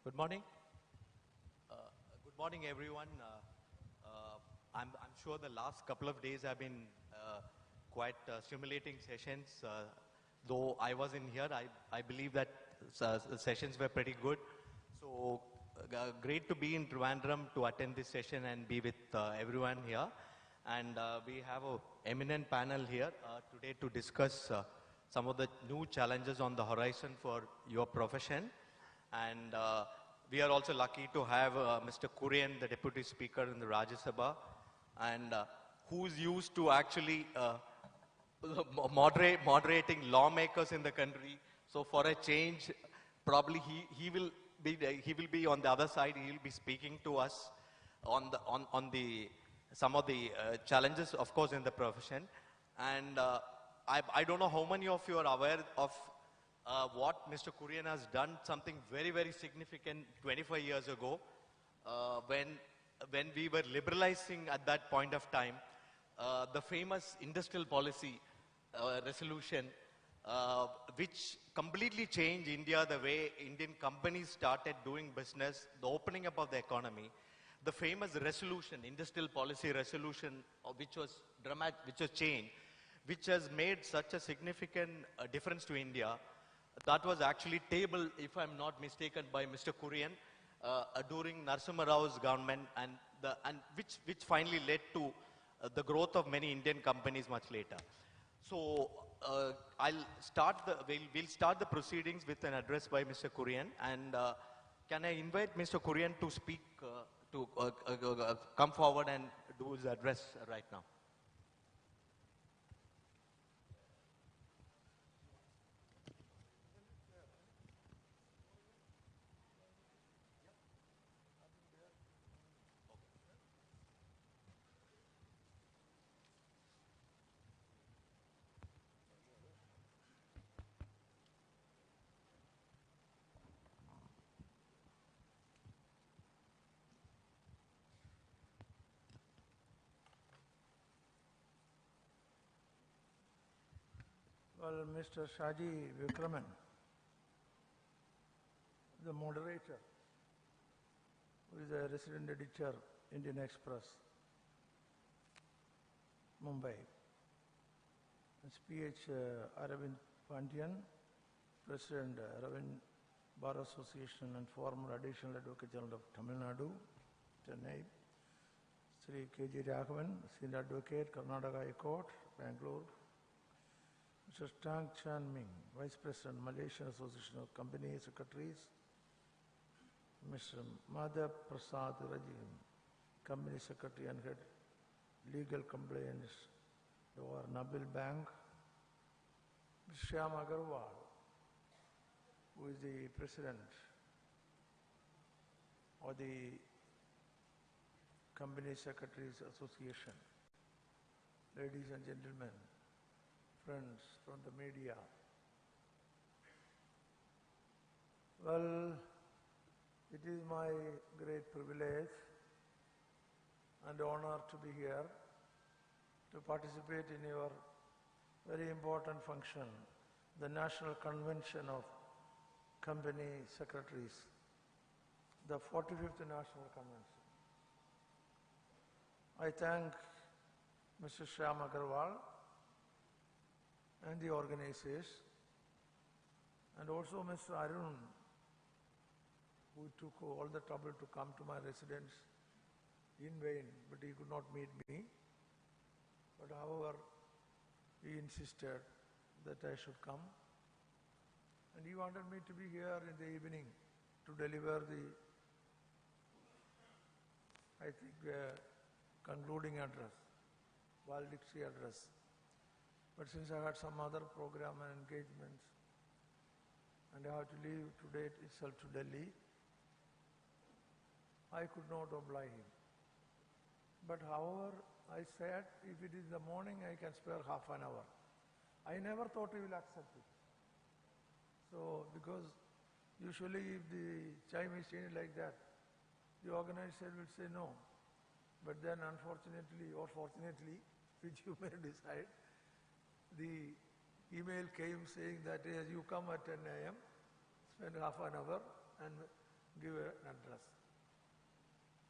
Good morning. Good morning, everyone. I'm sure the last couple of days have been quite stimulating sessions. Though I wasn't here, I believe that the sessions were pretty good. So great to be in Trivandrum to attend this session and be with everyone here. And we have an eminent panel here today to discuss some of the new challenges on the horizon for your profession. And we are also lucky to have Mr. Kurian, the Deputy Speaker in the Rajya Sabha, and who's used to actually moderating lawmakers in the country. So for a change, probably he will be on the other side. He will be speaking to us on some of the challenges, of course, in the profession. And I don't know how many of you are aware of what Mr. Kurian has done, something very, very significant 25 years ago, when we were liberalizing at that point of time, the famous industrial policy resolution, which completely changed India, the way Indian companies started doing business, the opening up of the economy. The famous resolution, industrial policy resolution, which was changed, which has made such a significant difference to India. That was actually tabled, if I'm not mistaken, by Mr. Kurian during Narasimha Rao's government, and which finally led to the growth of many Indian companies much later. So we'll start the proceedings with an address by Mr. Kurian, and can I invite Mr. Kurian to speak, to come forward and do his address right now? Well, Mr. Shaji Vikraman, the moderator, who is a resident editor, Indian Express, Mumbai. PH Aravind Pandian, President Aravind Bar Association and former Additional Advocate General of Tamil Nadu, Chennai. Sri K.J. Raghavan, Senior Advocate, Karnataka High Court, Bangalore. Mr. Tang Chan Ming, Vice President, Malaysian Association of Company Secretaries. Mr. Madhav Prasad Rajin, Company Secretary and Head Legal Compliance, Dwar Nabil Bank. Mr. Shyam Agarwal, who is the President of the Company Secretaries Association. Ladies and gentlemen, friends from the media. Well, it is my great privilege and honor to be here to participate in your very important function, the National Convention of Company Secretaries, the 45th National Convention. I thank Mr. Shyam Agarwal and the organizers, and also Mr. Arun, who took all the trouble to come to my residence in vain, but he could not meet me. But however, he insisted that I should come. And he wanted me to be here in the evening to deliver the, I think, concluding address, valedictory address. But since I had some other program and engagements, and I have to leave today itself to Delhi, I could not oblige him. But however, I said, if it is the morning, I can spare half an hour. I never thought he will accept it. So, because usually if the time is changed like that, the organizer will say no. But then unfortunately or fortunately, which you may decide, the email came saying that as you come at 10 a.m., spend half an hour, and give an address.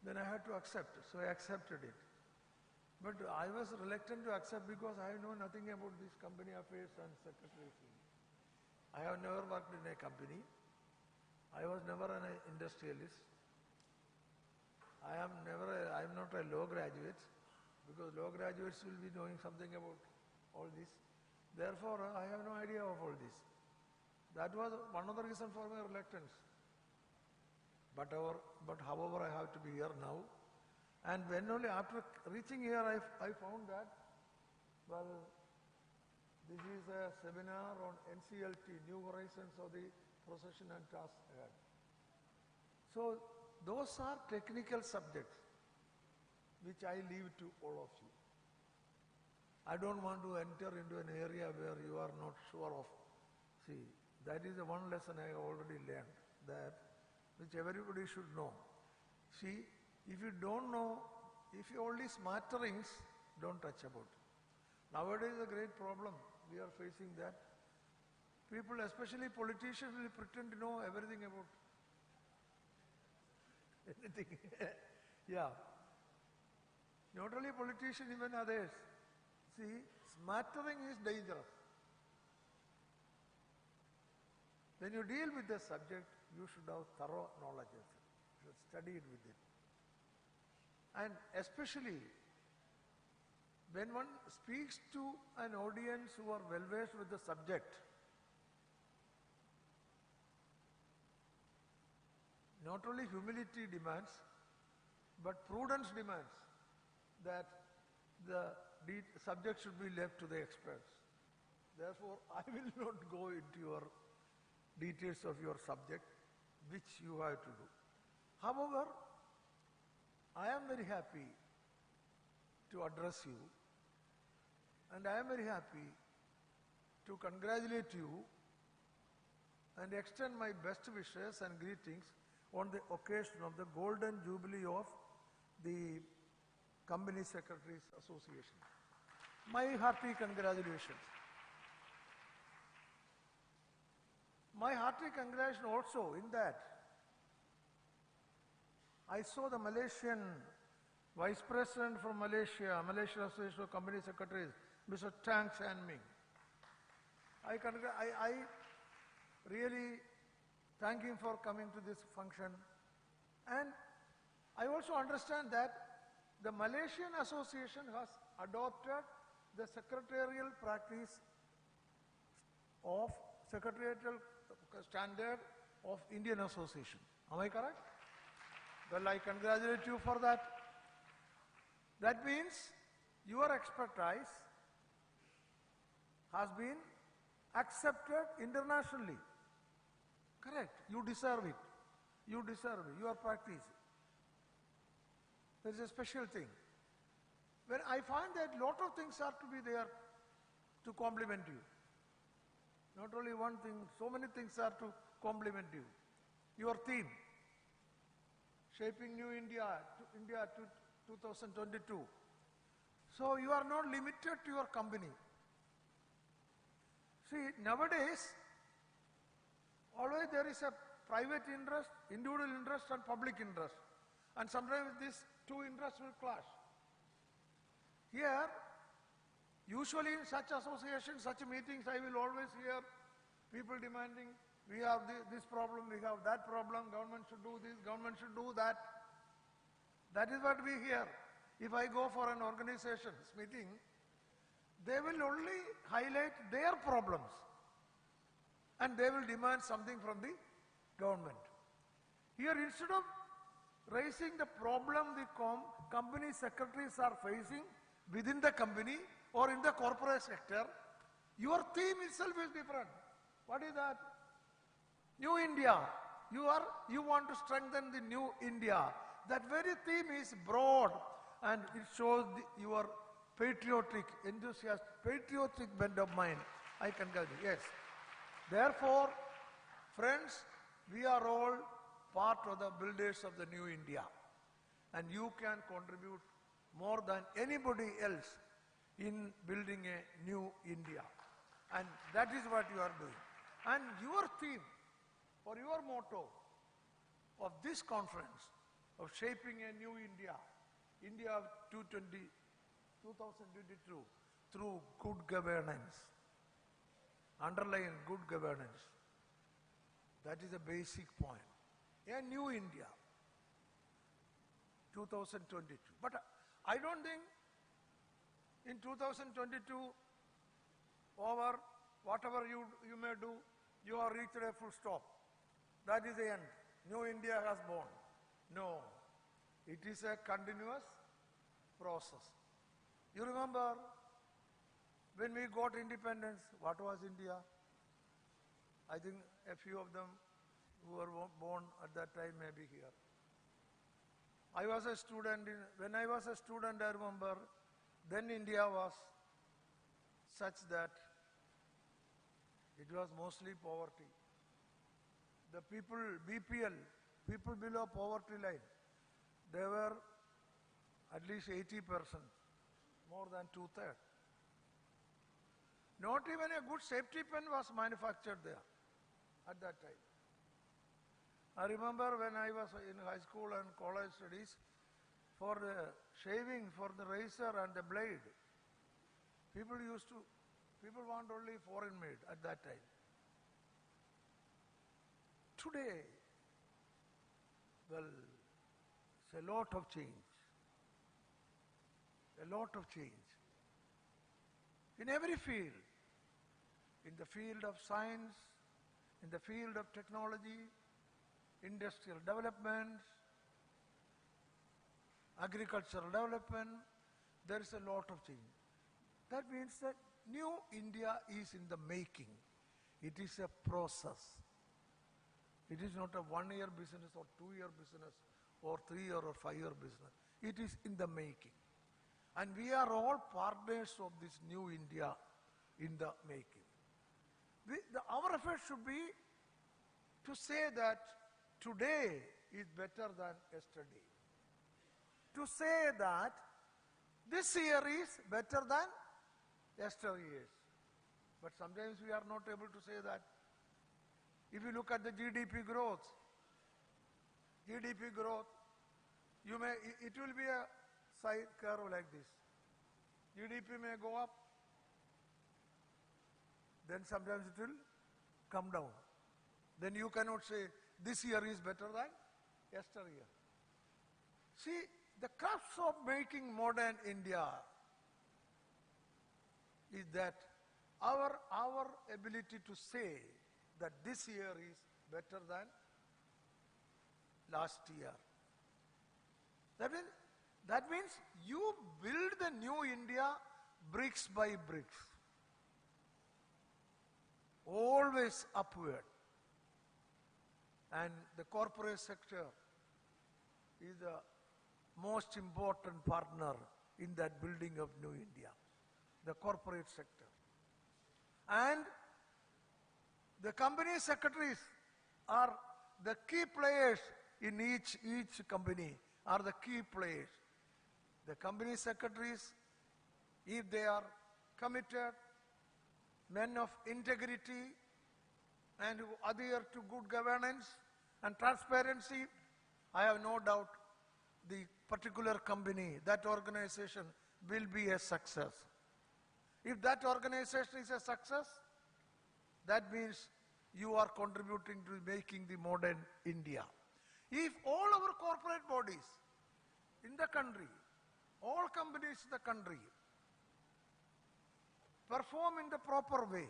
Then I had to accept, so I accepted it. But I was reluctant to accept because I know nothing about this company affairs and secretary field. I have never worked in a company. I was never an industrialist. I am not a law graduate, because law graduates will be knowing something about all this. Therefore, I have no idea of all this. That was one of the reasons for my reluctance. But however, I have to be here now. And when only after reaching here, I found that, well, this is a seminar on NCLT, New Horizons of the Profession and Task Ahead. So those are technical subjects which I leave to all of you. I don't want to enter into an area where you are not sure of. See, that is the one lesson I have already learned, that which everybody should know. See, if you don't know, if you only smatterings, don't touch about. Nowadays a great problem, we are facing that. People, especially politicians, will pretend to know everything about anything. Yeah. Not only politicians, even others. See, smattering is dangerous. When you deal with the subject, you should have thorough knowledge of it. You should study it with it. And especially when one speaks to an audience who are well-versed with the subject, not only humility demands, but prudence demands that the subject should be left to the experts. Therefore, I will not go into your details of your subject, which you have to do. However, I am very happy to address you, and I am very happy to congratulate you and extend my best wishes and greetings on the occasion of the Golden Jubilee of the Company Secretaries Association. My hearty congratulations. My hearty congratulations also in that I saw the Malaysian Vice President from Malaysia Association of Company Secretaries, Mr. Tang Chan Ming. I really thank him for coming to this function. And I also understand that the Malaysian Association has adopted the secretarial practice of secretarial standard of Indian Association. Am I correct? Well, I congratulate you for that. That means your expertise has been accepted internationally. Correct. You deserve it. You deserve it. Your practice. There is a special thing. When I find that lot of things are to be there to complement you. Not only one thing, so many things are to complement you. Your theme, Shaping New India to 2022. So you are not limited to your company. See, nowadays, always there is a private interest, individual interest and public interest. And sometimes these two interests will clash. Here, usually in such associations, such meetings, I will always hear people demanding, we have this problem, we have that problem, government should do this, government should do that. That is what we hear. If I go for an organization's meeting, they will only highlight their problems and they will demand something from the government. Here, instead of raising the problem the company secretaries are facing within the company or in the corporate sector, your theme itself is different. What is that? New India. You want to strengthen the new India. That very theme is broad and it shows your patriotic, enthusiastic, patriotic bent of mind. I can tell you, yes. Therefore, friends, we are all part of the builders of the new India. And you can contribute more than anybody else in building a new India. And that is what you are doing. And your theme or your motto of this conference of shaping a new India, India of 2022, through good governance, underlying good governance. That is a basic point. A new India, 2022. But I don't think in 2022, over whatever you may do, you have reached a full stop. That is the end. New India has born. No. It is a continuous process. You remember when we got independence, what was India? I think a few of them who were born at that time may be here. I was a student. When I was a student, I remember, then India was such that it was mostly poverty. The people, BPL, people below poverty line, they were at least 80%, more than 2/3. Not even a good safety pin was manufactured there at that time. I remember when I was in high school and college studies, for the shaving, for the razor and the blade, people want only foreign made at that time. Today, well, it's a lot of change. A lot of change. In every field. In the field of science, in the field of technology, industrial development, agricultural development, there is a lot of change. That means that new India is in the making. It is a process. It is not a 1-year business or 2-year business or 3-year or 5-year business. It is in the making. And we are all partners of this new India in the making. Our effort should be to say that today is better than yesterday. To say that this year is better than yesteryears. But sometimes we are not able to say that. If you look at the GDP growth, it will be a side curve like this. GDP may go up, then sometimes it will come down. Then you cannot say this year is better than yesteryear. See, the crux of making modern India is that our ability to say that this year is better than last year. That means you build the new India bricks by bricks. Always upward. And the corporate sector is the most important partner in that building of new India. The corporate sector. And the company secretaries are the key players in each company, are the key players. The company secretaries, if they are committed, men of integrity and who adhere to good governance and transparency, I have no doubt the particular company, that organization will be a success. If that organization is a success, that means you are contributing to making the modern India. If all our corporate bodies in the country, all companies in the country, perform in the proper way,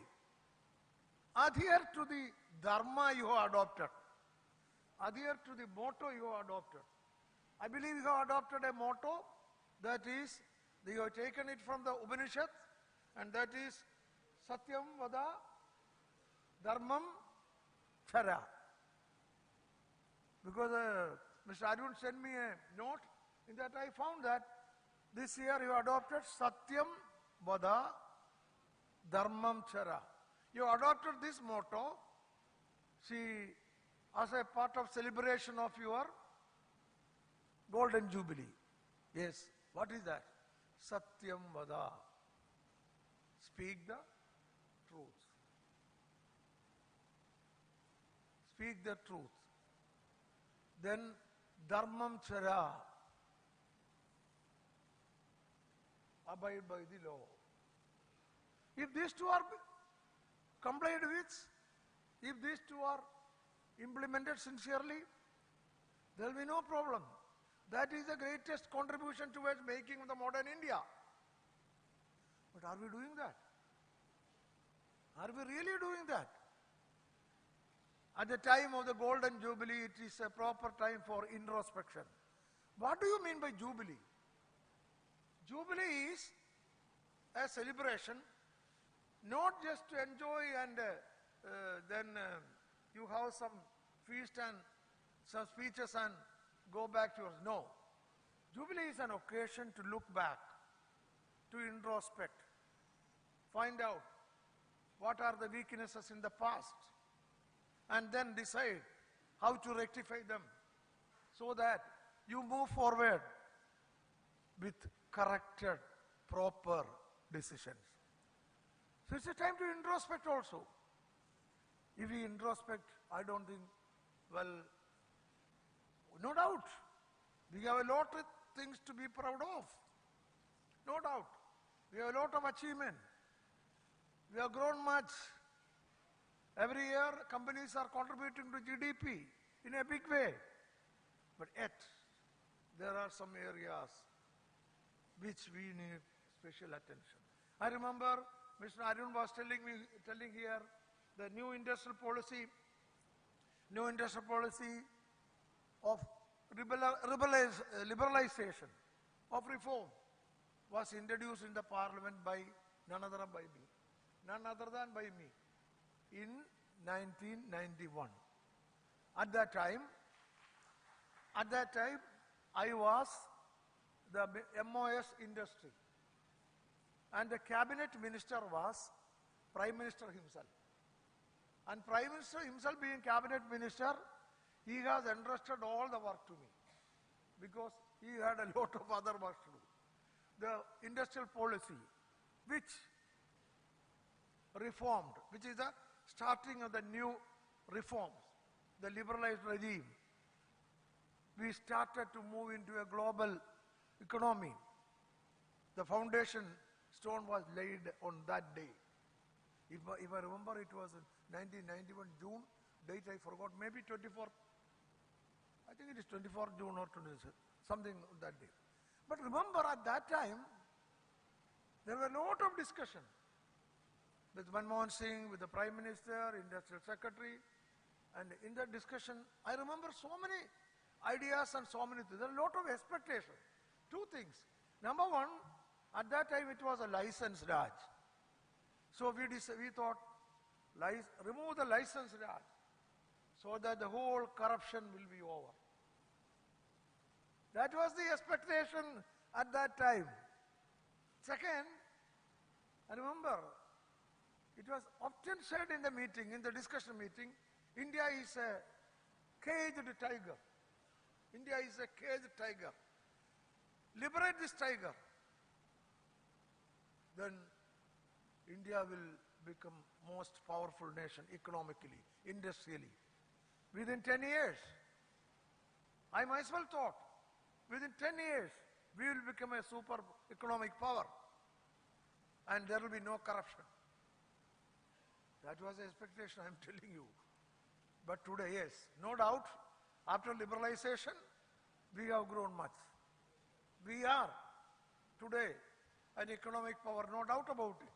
adhere to the dharma you have adopted, adhere to the motto you have adopted. I believe you have adopted a motto that is, you have taken it from the Upanishads, and that is Satyam Vada Dharmam Chara. Because Mr. Arun sent me a note, in that I found that this year you adopted Satyam Vada Dharmam Chara. You adopted this motto, see, as a part of celebration of your Golden Jubilee. Yes, what is that? Satyam Vada. Speak the truth. Speak the truth. then dharmam chara, abide by the law. If these two are complied with, if these two are implemented sincerely, there will be no problem. That is the greatest contribution towards making the modern India. But are we doing that? Are we really doing that? At the time of the Golden Jubilee, it is a proper time for introspection. What do you mean by Jubilee? Jubilee is a celebration, not just to enjoy and then you have some feast and some speeches and go back to yours. No. Jubilee is an occasion to look back, to introspect, find out what are the weaknesses in the past, and then decide how to rectify them so that you move forward with corrected, proper decisions. So it's a time to introspect also. If we introspect, I don't think, well, no doubt, we have a lot of things to be proud of. No doubt. We have a lot of achievement. We have grown much. Every year, companies are contributing to GDP in a big way. But yet, there are some areas which we need special attention. I remember Mr. Arun was telling here the new industrial policy of liberalization, of reform was introduced in the parliament by none other than by me in 1991. At that time, I was the MOS industry, and the cabinet minister was Prime Minister himself. And Prime Minister himself being cabinet minister, he has entrusted all the work to me because he had a lot of other work to do. The industrial policy, which reformed, which is the starting of the new reforms, the liberalized regime, we started to move into a global economy. The foundation stone was laid on that day. If I remember, it was 1991 June, date I forgot, maybe 24th, I think it is 24th June or 26th, something that day. But remember, at that time, there were a lot of discussion with Manmohan Singh, with the Prime Minister, Industrial Secretary, and in that discussion, I remember so many ideas and so many things. There are a lot of expectation. Two things. Number one, at that time it was a license Raj. So we thought, remove the license Raj so that the whole corruption will be over. That was the expectation at that time. Second, I remember, it was often said in the meeting, in the discussion meeting, India is a caged tiger. India is a caged tiger. Liberate this tiger. Then India will become most powerful nation economically, industrially. Within 10 years, I myself thought, within 10 years, we will become a super economic power and there will be no corruption. That was the expectation, I am telling you. But today, yes, no doubt, after liberalization, we have grown much. We are today an economic power, no doubt about it,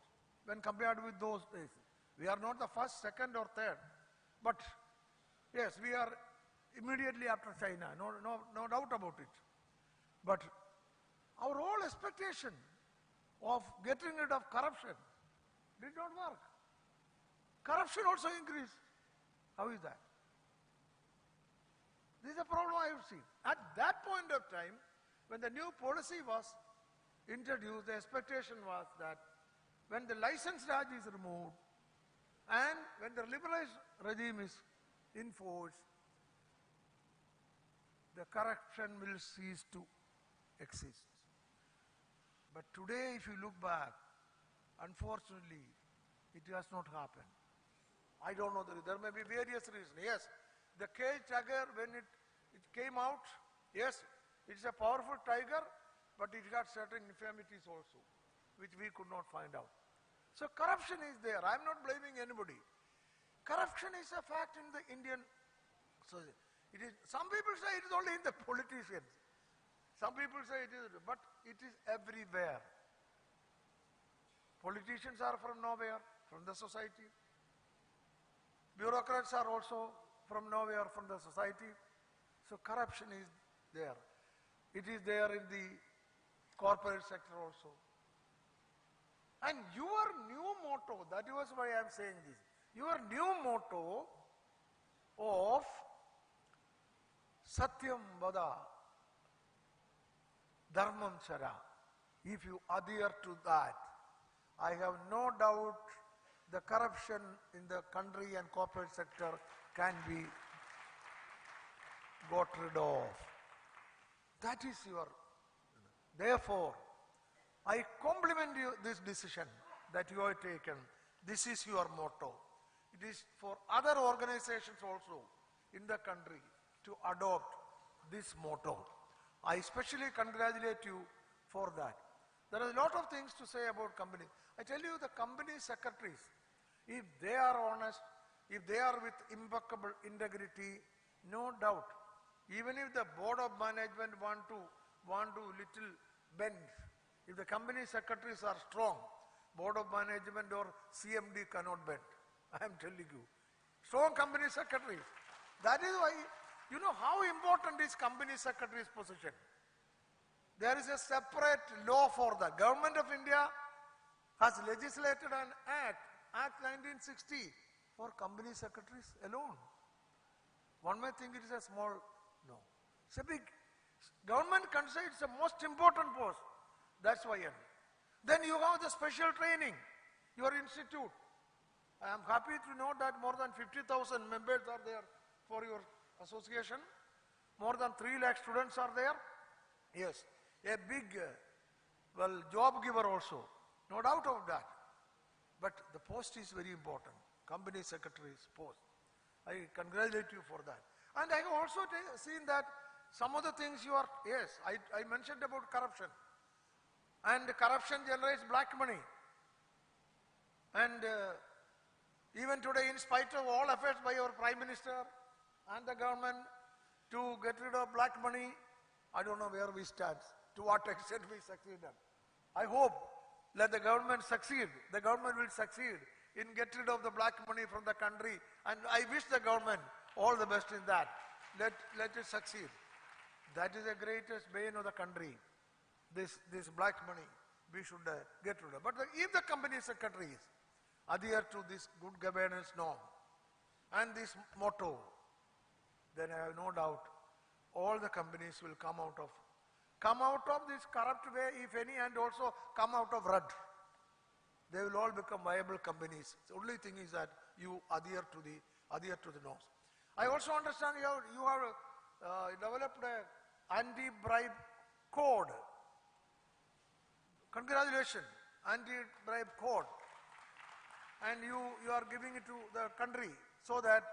when compared with those days. We are not the first, second or third, but yes, we are immediately after China, no doubt about it. But our whole expectation of getting rid of corruption did not work. Corruption also increased. How is that? This is a problem I have seen. At that point of time, when the new policy was introduced, the expectation was that when the license Raj is removed and when the liberalized regime is enforced, the corruption will cease to exist. But today, if you look back, unfortunately, it has not happened. I don't know, there may be various reasons. Yes, the cage tiger, when it came out. Yes, it's a powerful tiger, but it got certain infirmities also, which we could not find out. So corruption is there. I'm not blaming anybody. Corruption is a fact in the Indian society. It is, some people say it is only in the politicians. Some people say it is, but it is everywhere. Politicians are from nowhere, from the society. Bureaucrats are also from nowhere, from the society. So corruption is there. It is there in the corporate sector also. And your new motto, that was why I am saying this, your new motto of Satyam Vada, Dharmam Chara, if you adhere to that, I have no doubt the corruption in the country and corporate sector can be got rid of. That is your, therefore, I compliment you this decision that you have taken. This is your motto. It is for other organizations also in the country to adopt this motto. I especially congratulate you for that. There are a lot of things to say about companies. I tell you, the company secretaries, if they are honest, if they are with impeccable integrity, no doubt, even if the board of management want to little bend, if the company secretaries are strong, board of management or CMD cannot bend. I am telling you. Strong company secretaries. That is why, you know how important is company secretary's position. There is a separate law for that. Government of India has legislated an act, Act 1960, for company secretaries alone. One may think it is a small, no. It's a big, government considers it's the most important post. That's why. Then you have the special training, your institute. I am happy to know that more than 50,000 members are there for your association. More than 3 lakh students are there. Yes, a big, job giver also. No doubt of that. But the post is very important. Company secretary's post. I congratulate you for that. And I have also seen that some of the things you are, yes, I mentioned about corruption. And corruption generates black money. And even today, in spite of all efforts by our Prime Minister and the government to get rid of black money, I don't know where we stand, to what extent we succeeded. I hope let the government succeed. The government will succeed in get rid of the black money from the country. And I wish the government all the best in that. Let it succeed. That is the greatest bane of the country. This black money we should get rid of. But if the company secretaries adhere to this good governance norm and this motto, then I have no doubt all the companies will come out of this corrupt way, if any, and also come out of red. They will all become viable companies. The only thing is that you adhere to the norms. I also understand you have developed an anti-bribe code. Congratulations, anti-bribe code. And you are giving it to the country so that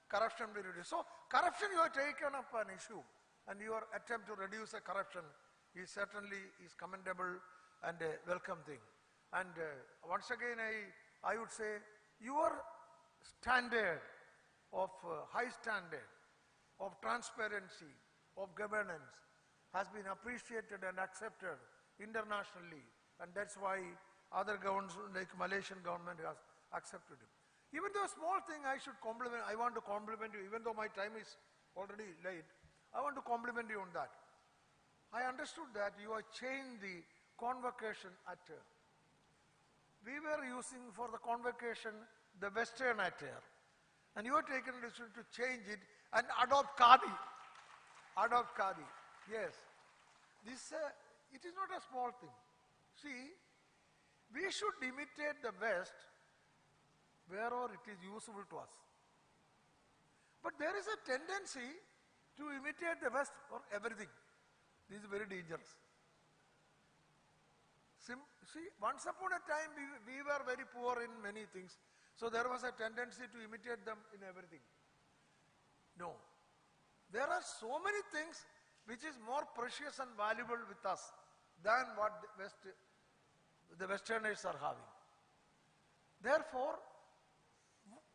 corruption will be reduced. So corruption, you have taken up an issue, and your attempt to reduce the corruption is certainly commendable and a welcome thing. And once again, I would say your standard of high standard of transparency, of governance has been appreciated and accepted internationally, and that's why other governments like Malaysian government has accepted it. Even though a small thing I want to compliment you, even though my time is already late, I want to compliment you on that. I understood that you have changed the convocation attire. We were using for the convocation the Western attire, and you have taken a decision to change it and adopt khadi. Adopt khadi, yes. This, it is not a small thing. See, we should imitate the West wherever it is useful to us. But there is a tendency to imitate the West for everything. This is very dangerous. See, once upon a time we were very poor in many things. So there was a tendency to imitate them in everything. No. There are so many things which is more precious and valuable with us than what the Westerners are having. Therefore,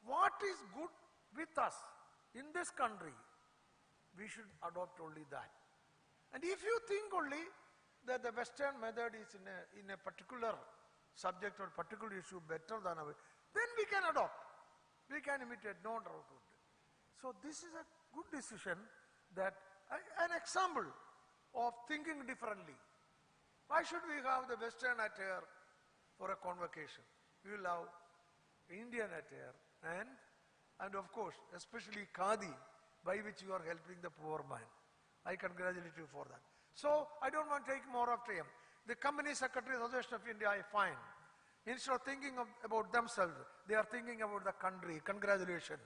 what is good with us in this country, we should adopt only that. And if you think only that the Western method is in a particular subject or particular issue better than ours, then we can adopt. We can imitate, no doubt about it. So this is a good decision, that an example of thinking differently. Why should we have the Western attire for a convocation? We will have Indian attire and of course, especially Khadi, by which you are helping the poor man. I congratulate you for that. So I don't want to take more of time. The Company Secretary Association of India, I find, instead of thinking about themselves, they are thinking about the country. Congratulations.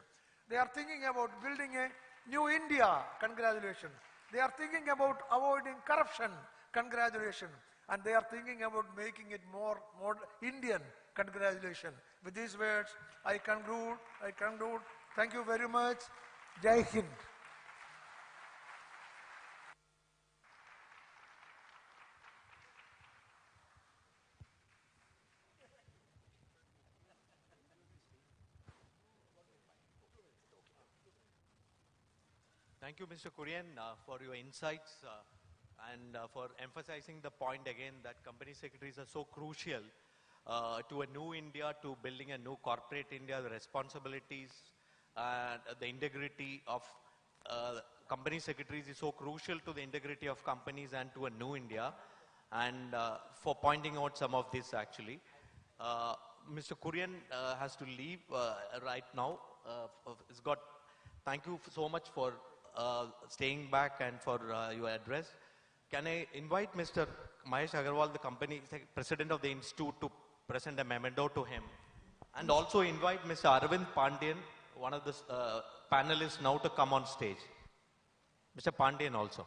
They are thinking about building a new India. Congratulations. They are thinking about avoiding corruption. Congratulations. And they are thinking about making it more Indian. Congratulations. With these words, I conclude. Thank you very much. Jai Hind. Thank you, Mr. Kurian, for your insights and for emphasizing the point again that company secretaries are so crucial to a new India, to building a new corporate India, the responsibilities and the integrity of company secretaries is so crucial to the integrity of companies and to a new India, and for pointing out some of this actually. Mr. Kurian has to leave right now. Thank you so much for staying back and for your address. Can I invite Mr. Mahesh Agarwal, the company president of the institute, to present a memento to him, and also invite Mr. Arvind Pandian, one of the panelists, now to come on stage. Mr. Pandian also.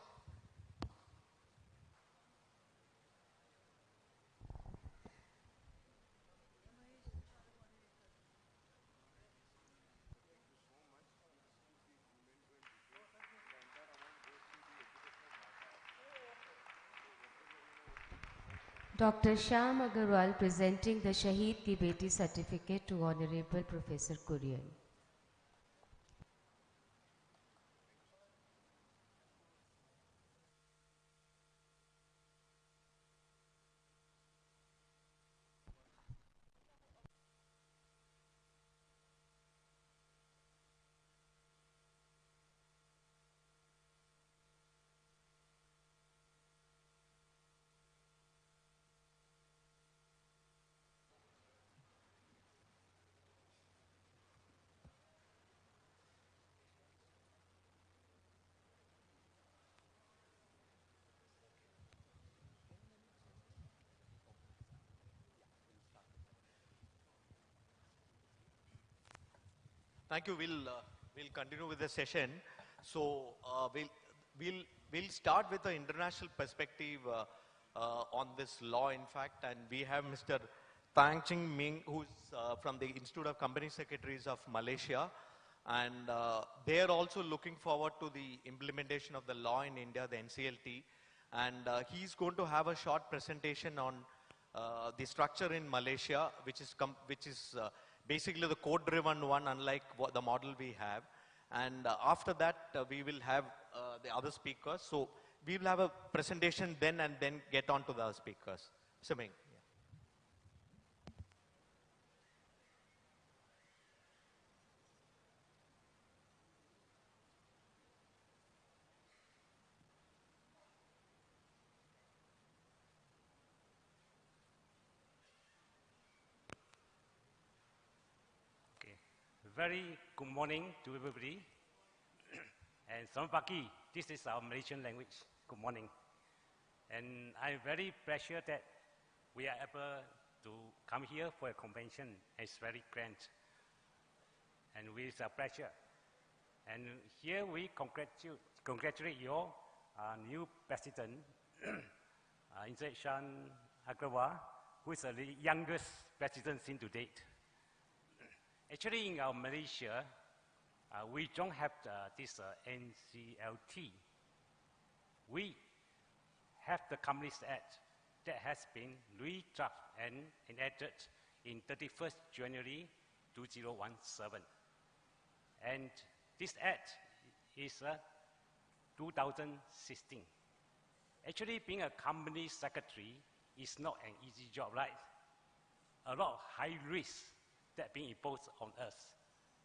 Dr. Shyam Agarwal presenting the Shaheed Ki Beti certificate to Honorable Professor Kurian. Thank you. We'll continue with the session. So we'll start with the international perspective on this law, in fact, and we have Mr. Tang Ching Ming, who's from the Institute of Company Secretaries of Malaysia, and they are also looking forward to the implementation of the law in India, the NCLT, and he's going to have a short presentation on the structure in Malaysia, which is basically the code-driven one, unlike the model we have. And after that, we will have the other speakers. So we will have a presentation then and then get on to the other speakers. Mr. Ming. Very good morning to everybody. And selamat pagi. This is our Malaysian language. Good morning. And I'm very pleasure that we are able to come here for a convention. It's very grand. And with a pleasure. And here we congratulate your new president, Inset Shan Agrawal, who is the youngest president since to date. Actually, in our Malaysia, we don't have this NCLT. We have the Companies Act that has been redrafted and enacted in 31st January 2017. And this act is 2016. Actually, being a company secretary is not an easy job, right? A lot of high risks that being imposed on us.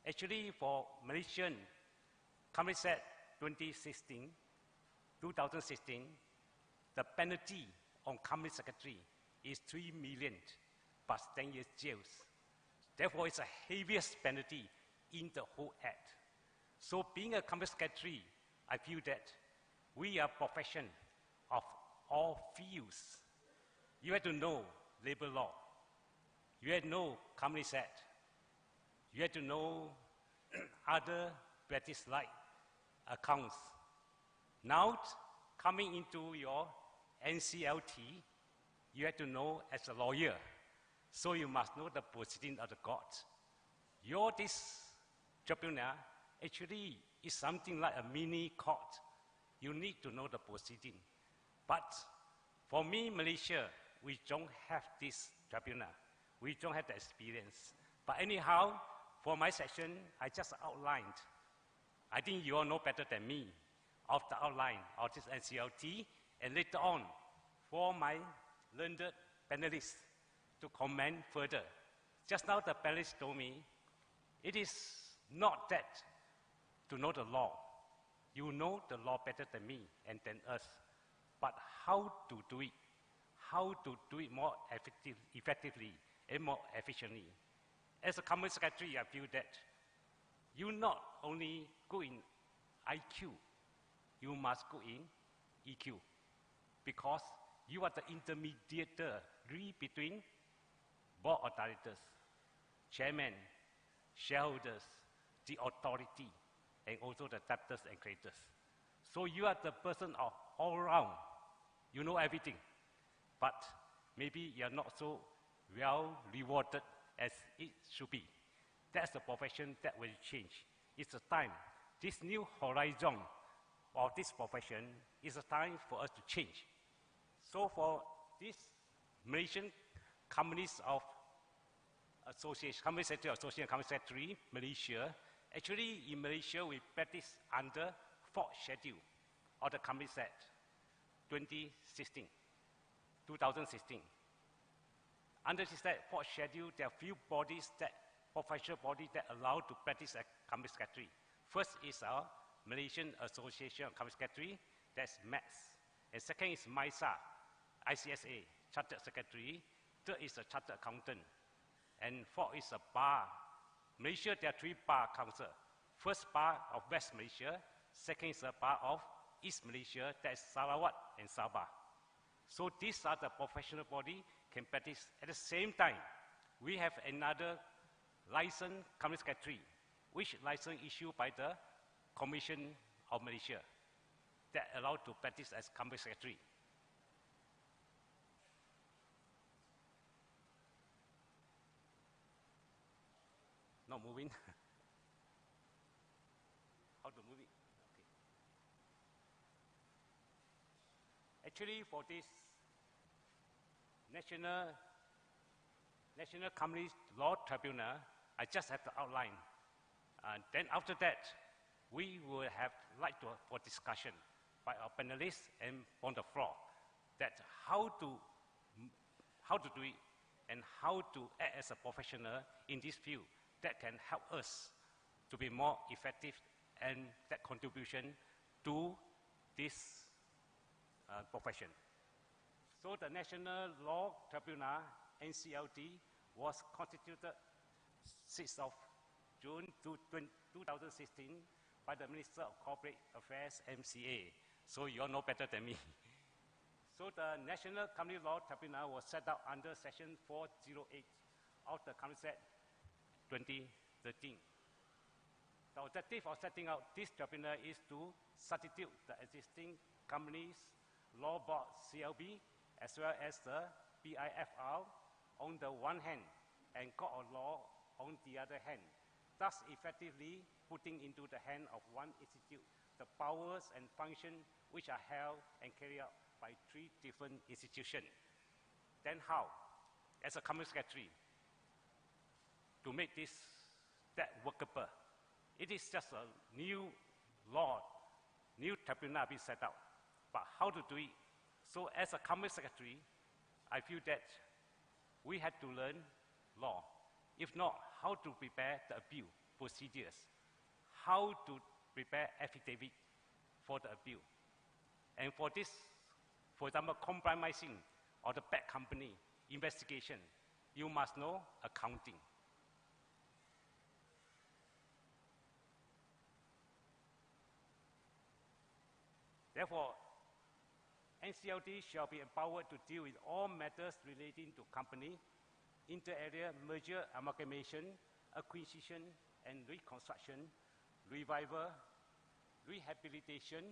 Actually, for Malaysian Companies Act 2016, the penalty on company secretary is 3 million plus 10 years jails. Therefore, it's the heaviest penalty in the whole act. So being a company secretary, I feel that we are profession of all fields. You have to know labor law. You have to know Companies Act. You have to know other practice like accounts. Now, coming into your NCLT, you have to know as a lawyer. So you must know the proceeding of the court. This tribunal actually is something like a mini court. You need to know the proceeding. But for me, Malaysia, we don't have this tribunal. We don't have the experience. But anyhow, for my section, I just outlined. I think you all know better than me of the outline of this NCLT, and later on, for my learned panelists to comment further. Just now the panelists told me, it is not that to know the law. You know the law better than me and than us, but how to do it, how to do it more effectively and more efficiently. As a company secretary, I feel that you not only go in IQ, you must go in EQ, because you are the intermediary between board of directors, chairman, shareholders, the authority, and also the debtors and creditors. So you are the person of all around. You know everything, but maybe you are not so well rewarded as it should be. That's the profession that will change. It's a time. This new horizon of this profession is a time for us to change. So for this Malaysian companies of association, company secretary association, company secretary, Malaysia, actually in Malaysia we practice under 4th schedule of the Companies Act 2016. Under this 4th schedule, there are few bodies that, professional bodies that allow to practice as company secretary. First is our Malaysian Association of Company Secretary, that's MAS. And second is MISA, ICSA, Chartered Secretary. Third is a Chartered Accountant. And fourth is a bar. Malaysia, there are 3 bar council. First bar of West Malaysia, second is a bar of East Malaysia, that's Sarawak and Sabah. So these are the professional body can practice. At the same time, we have another licensed company secretary, which license issued by the Commission of Malaysia that allowed to practice as company secretary. Not moving. How to move it? Okay. Actually, for this National Companies Law Tribunal, I just have to outline. And then after that, we will have for discussion by our panelists and on the floor that how to do it and how to act as a professional in this field that can help us to be more effective and that contribution to this profession. So the National Law Tribunal, NCLT, was constituted 6th of June 2016 by the Minister of Corporate Affairs, MCA. So you all know better than me. So the National Company Law Tribunal was set up under Section 408 of the Companies Act 2013. The objective of setting up this tribunal is to substitute the existing Companies Law Board, CLB, as well as the BIFR on the one hand and Court of Law on the other hand, thus effectively putting into the hand of one institute the powers and functions which are held and carried out by 3 different institutions. Then how, as a company secretary, to make that workable? It is just a new law, new tribunal being set out, but how to do it? So as a company secretary, I feel that we had to learn law. If not, how to prepare the appeal procedures, how to prepare affidavit for the appeal. And for this, for example, compromising or the bad company investigation, you must know accounting. Therefore, NCLT shall be empowered to deal with all matters relating to company, inter-area merger, amalgamation, acquisition and reconstruction, revival, rehabilitation,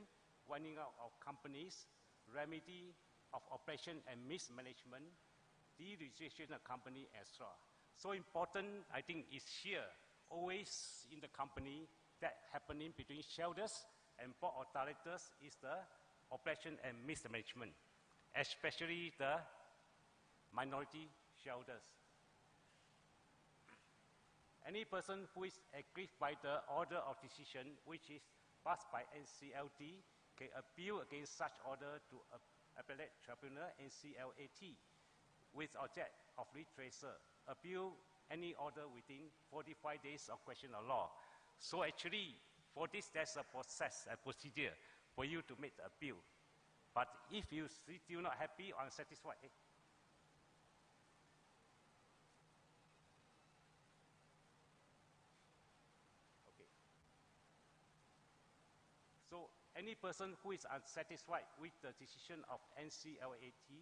winding up of companies, remedy of operation and mismanagement, deregistration of company, etc. So important, I think, is here, always in the company, that happening between shareholders and board of directors is the operation and mismanagement, especially the minority shareholders. Any person who is aggrieved by the order of decision which is passed by NCLT can appeal against such order to appellate tribunal NCLT with object of retracer. Appeal any order within 45 days of question of law. So actually, for this, there's a process, a procedure for you to make the appeal. But if you still not happy or unsatisfied, okay. So any person who is unsatisfied with the decision of NCLAT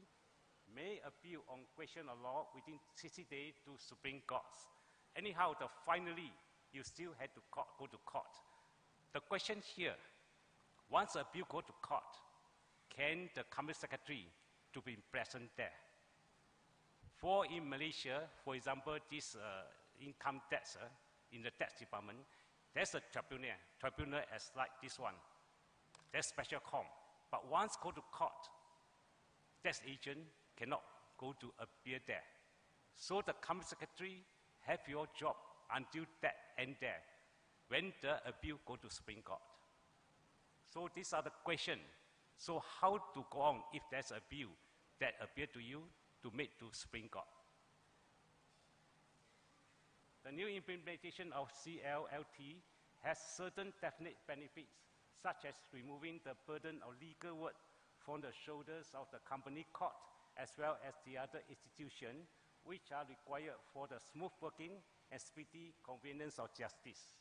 may appeal on question of law within 60 days to Supreme Court. Anyhow, finally, you still had to go to court. The question here, once the appeal go to court, can the company secretary to be present there? For in Malaysia, for example, this income tax, in the tax department, there's a tribunal as like this one. There's special court. But once go to court, tax agent cannot go to appear there. So the company secretary have your job until that end there, when the appeal go to Supreme Court. So these are the questions. So how to go on if there's a bill that appear to you to make to Supreme Court? The new implementation of CLLT has certain definite benefits, such as removing the burden of legal work from the shoulders of the company court, as well as the other institutions which are required for the smooth working and speedy convenience of justice.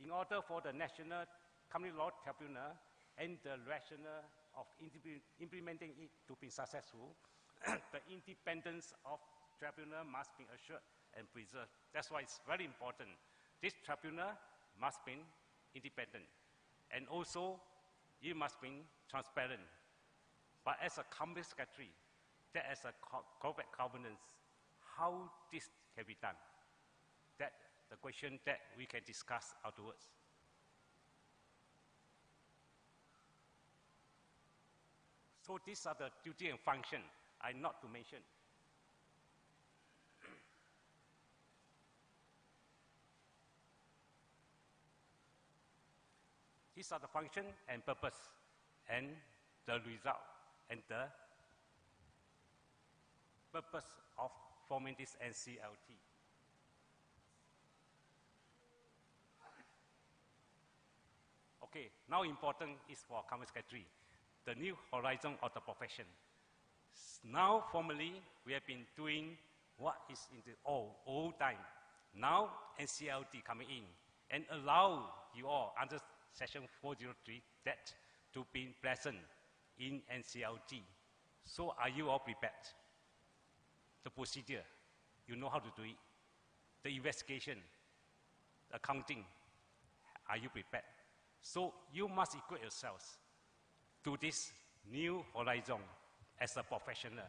In order for the National Company Law Tribunal and the rationale of implementing it to be successful, the independence of tribunal must be assured and preserved. That's why it's very important. This tribunal must be independent, and also it must be transparent. But as a company secretary, that as a corporate governance, how this can be done? That the question that we can discuss afterwards. So these are the duty and function I not to mention. These are the function and purpose and the result and the purpose of forming this NCLT. Okay, now important is for company secretary, the new horizon of the profession. Now, formally, we have been doing what is in the old time. Now, NCLT coming in and allow you all under Section 403 that to be present in NCLT. So, are you all prepared? The procedure, you know how to do it. The investigation, accounting, are you prepared? So you must equip yourselves to this new horizon as a professional.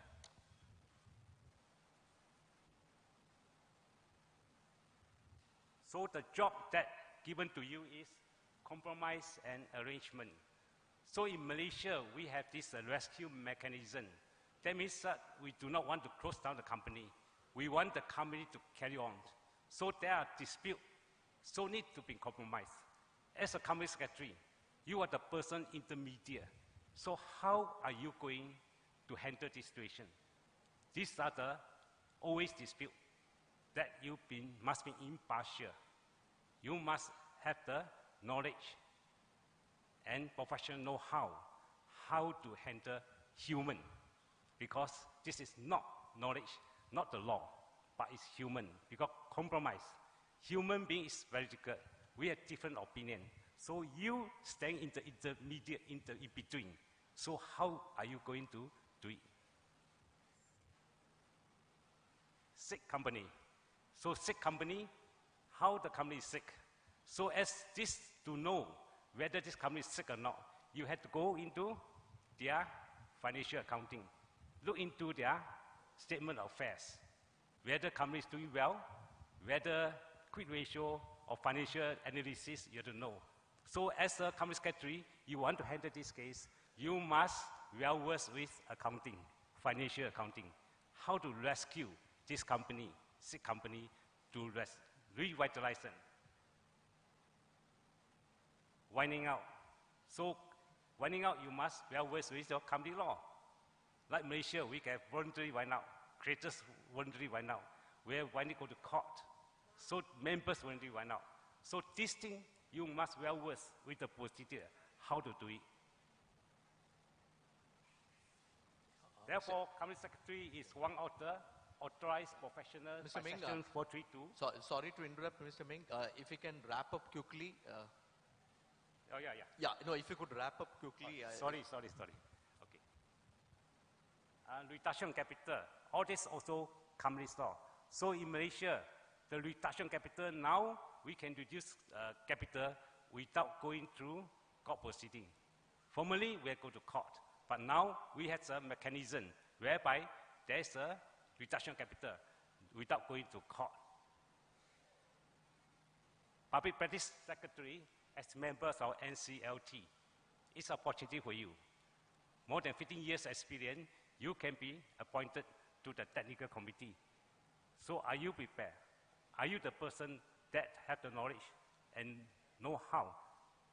So the job that given to you is compromise and arrangement. So in Malaysia, we have this rescue mechanism. That means that we do not want to close down the company. We want the company to carry on. So there are disputes, so need to be compromised. As a company secretary, you are the person intermediate. So how are you going to handle this situation? These are the always dispute that you must be impartial. You must have the knowledge and professional know-how, how to handle human. Because this is not knowledge, not the law, but it's human. Because compromise, human being is very difficult. We have different opinion. So you stand in the intermediate, in between. So how are you going to do it? Sick company. So sick company, how the company is sick. So as this to know whether this company is sick or not, you have to go into their financial accounting, look into their statement of affairs, whether company is doing well, whether quick ratio or financial analysis, you have to know. So as a company secretary, you want to handle this case, you must well versed with accounting, financial accounting, how to rescue this company, sick company, to revitalize them. Winding out. So winding out, you must well versed with your company law. Like Malaysia, we have voluntary wind out, creators voluntary wind out, where when they go to court, so members voluntary wind out. So this thing, you must well versed with the procedure, how to do it. Therefore, company secretary is one of the authorized professionals by Mr. Ming, section 432. sorry to interrupt, Mr. Ming. If you can wrap up quickly. Oh, yeah. Yeah, no, if you could wrap up quickly. Sorry. Okay. Reduction capital, all this also company's law. So in Malaysia, the reduction capital, now we can reduce capital without going through court proceeding. Formerly, we go to court, but now we have a mechanism whereby there is a reduction capital without going to court. Public Practice Secretary, as members of NCLT, it's an opportunity for you. More than 15 years experience, you can be appointed to the technical committee. So are you prepared? Are you the person that have the knowledge and know-how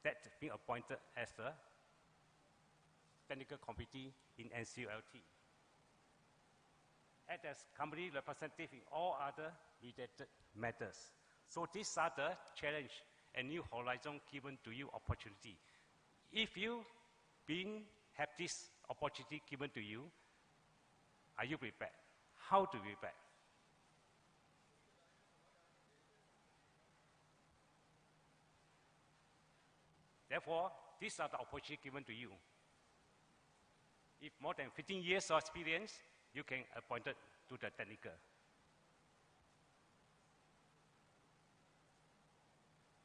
that being appointed as the technical committee in NCLT? Act as company representative in all other related matters. So these are the challenge and new horizon given to you opportunity. If you have this opportunity given to you, are you prepared? How to prepare? Therefore, these are the opportunity given to you. If more than 15 years of experience, you can appoint it to the technical.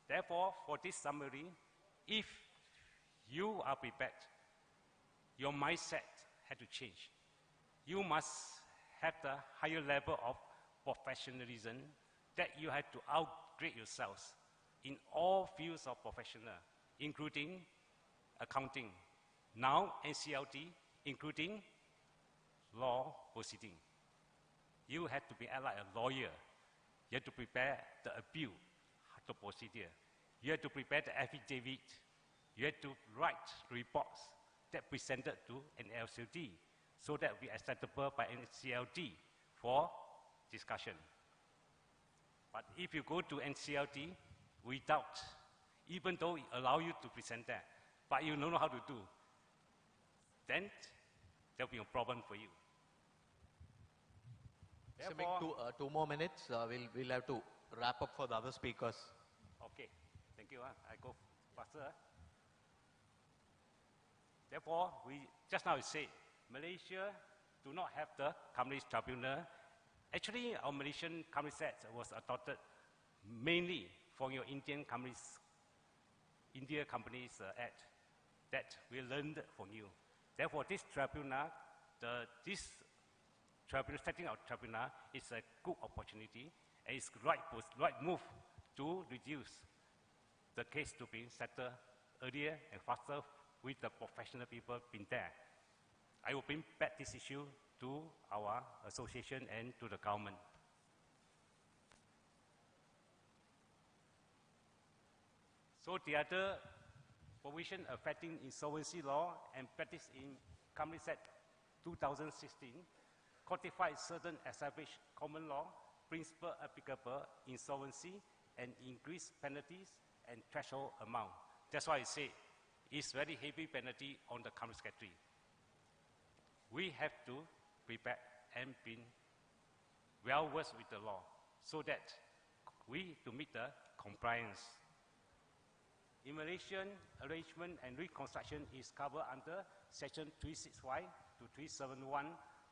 Therefore, for this summary, if you are prepared, your mindset has to change. You must have the higher level of professionalism that you have to upgrade yourselves in all fields of professional, including accounting, now NCLT, including law proceeding. You have to be like a lawyer. You have to prepare the appeal, the procedure. You have to prepare the affidavit. You have to write reports that presented to NCLT so that will be acceptable by NCLT for discussion. But if you go to NCLT without, even though it allows you to present that, but you don't know how to do, then there will be a problem for you. Mr. Ming, two more minutes. We'll have to wrap up for the other speakers. Okay, thank you. I go faster. Therefore, just now we say, Malaysia do not have the companies tribunal. Actually, our Malaysian Companies Act was adopted mainly for your Indian companies, India Companies Act that we learned from you. Therefore, this tribunal, setting out tribunal is a good opportunity and it's right move to reduce the case to be settled earlier and faster with the professional people being there. I will bring back this issue to our association and to the government. So the other provision affecting insolvency law and practice in Companies Act 2016 codified certain established common law principles applicable insolvency and increased penalties and threshold amount. That's why I say it's very heavy penalty on the company secretary. We have to prepare and be well versed with the law so that we to meet the compliance. Immigration, arrangement and reconstruction is covered under section 365 to 371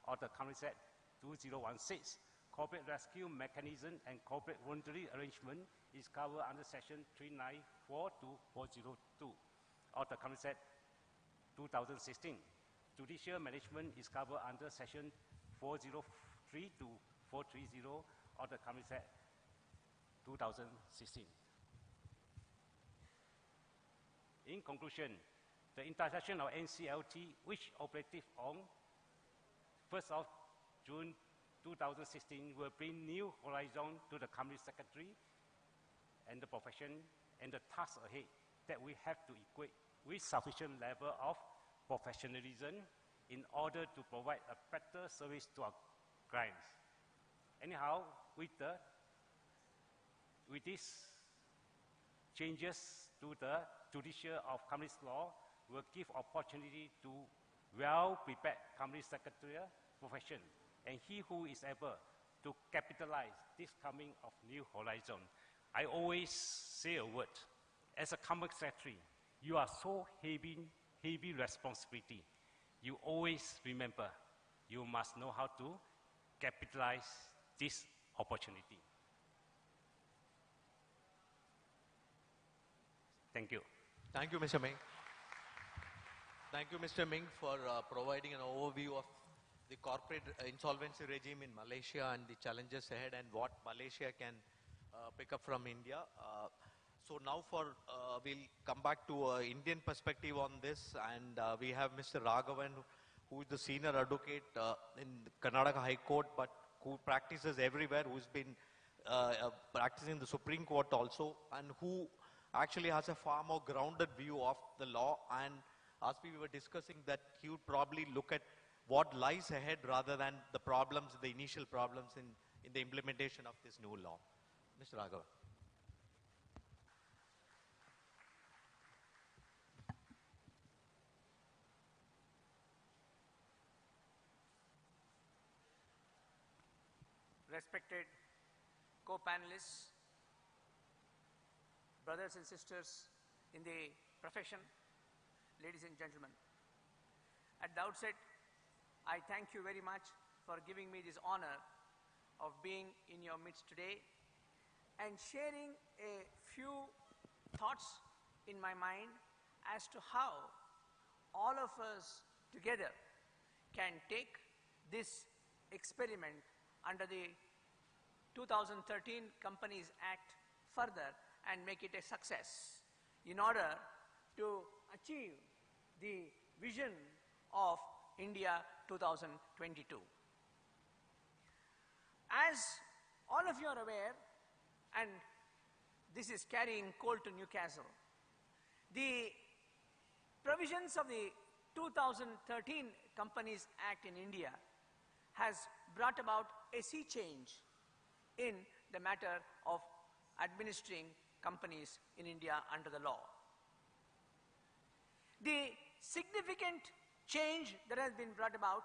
of the Companies Act 2016. Corporate rescue mechanism and corporate voluntary arrangement is covered under section 394 to 402 of the Companies Act 2016. Judicial management is covered under section 403 to 430 of the Companies Act 2016. In conclusion, the introduction of NCLT, which operative on 1st of June 2016, will bring new horizon to the company secretary and the profession and the task ahead that we have to equate with sufficient level of professionalism in order to provide a better service to our clients. Anyhow, with these changes to the judicial of companies law will give opportunity to well-prepared company secretarial profession and he who is able to capitalize this coming of new horizon. I always say a word, as a company secretary, you are so heavy responsibility. You always remember, you must know how to capitalize this opportunity. Thank you. Thank you, Mr. Ming. Thank you, Mr. Ming, for providing an overview of the corporate insolvency regime in Malaysia and the challenges ahead and what Malaysia can pick up from India. So now we'll come back to Indian perspective on this, and we have Mr. Raghavan, who is the senior advocate in Karnataka High Court, but who practices everywhere, who's been practicing the Supreme Court also, and who actually has a far more grounded view of the law. And as we were discussing, that he would probably look at what lies ahead rather than the problems, the initial problems in the implementation of this new law. Mr. Raghavan. Respected co-panelists, brothers and sisters in the profession, ladies and gentlemen. At the outset, I thank you very much for giving me this honor of being in your midst today and sharing a few thoughts in my mind as to how all of us together can take this experiment under the 2013 Companies Act further and make it a success in order to achieve the vision of India 2022. As all of you are aware, and this is carrying coal to Newcastle, the provisions of the 2013 Companies Act in India has brought about a sea change in the matter of administering companies in India under the law. The significant change that has been brought about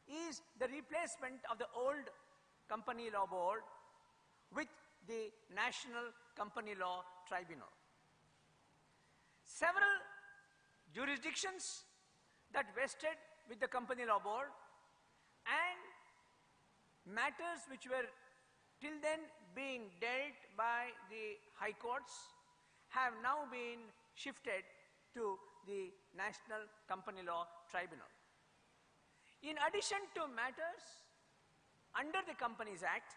is the replacement of the old Company Law Board with the National Company Law Tribunal. Several jurisdictions that vested with the Company Law Board and matters which were till then being dealt by the high courts have now been shifted to the National Company Law Tribunal. In addition to matters under the Companies Act,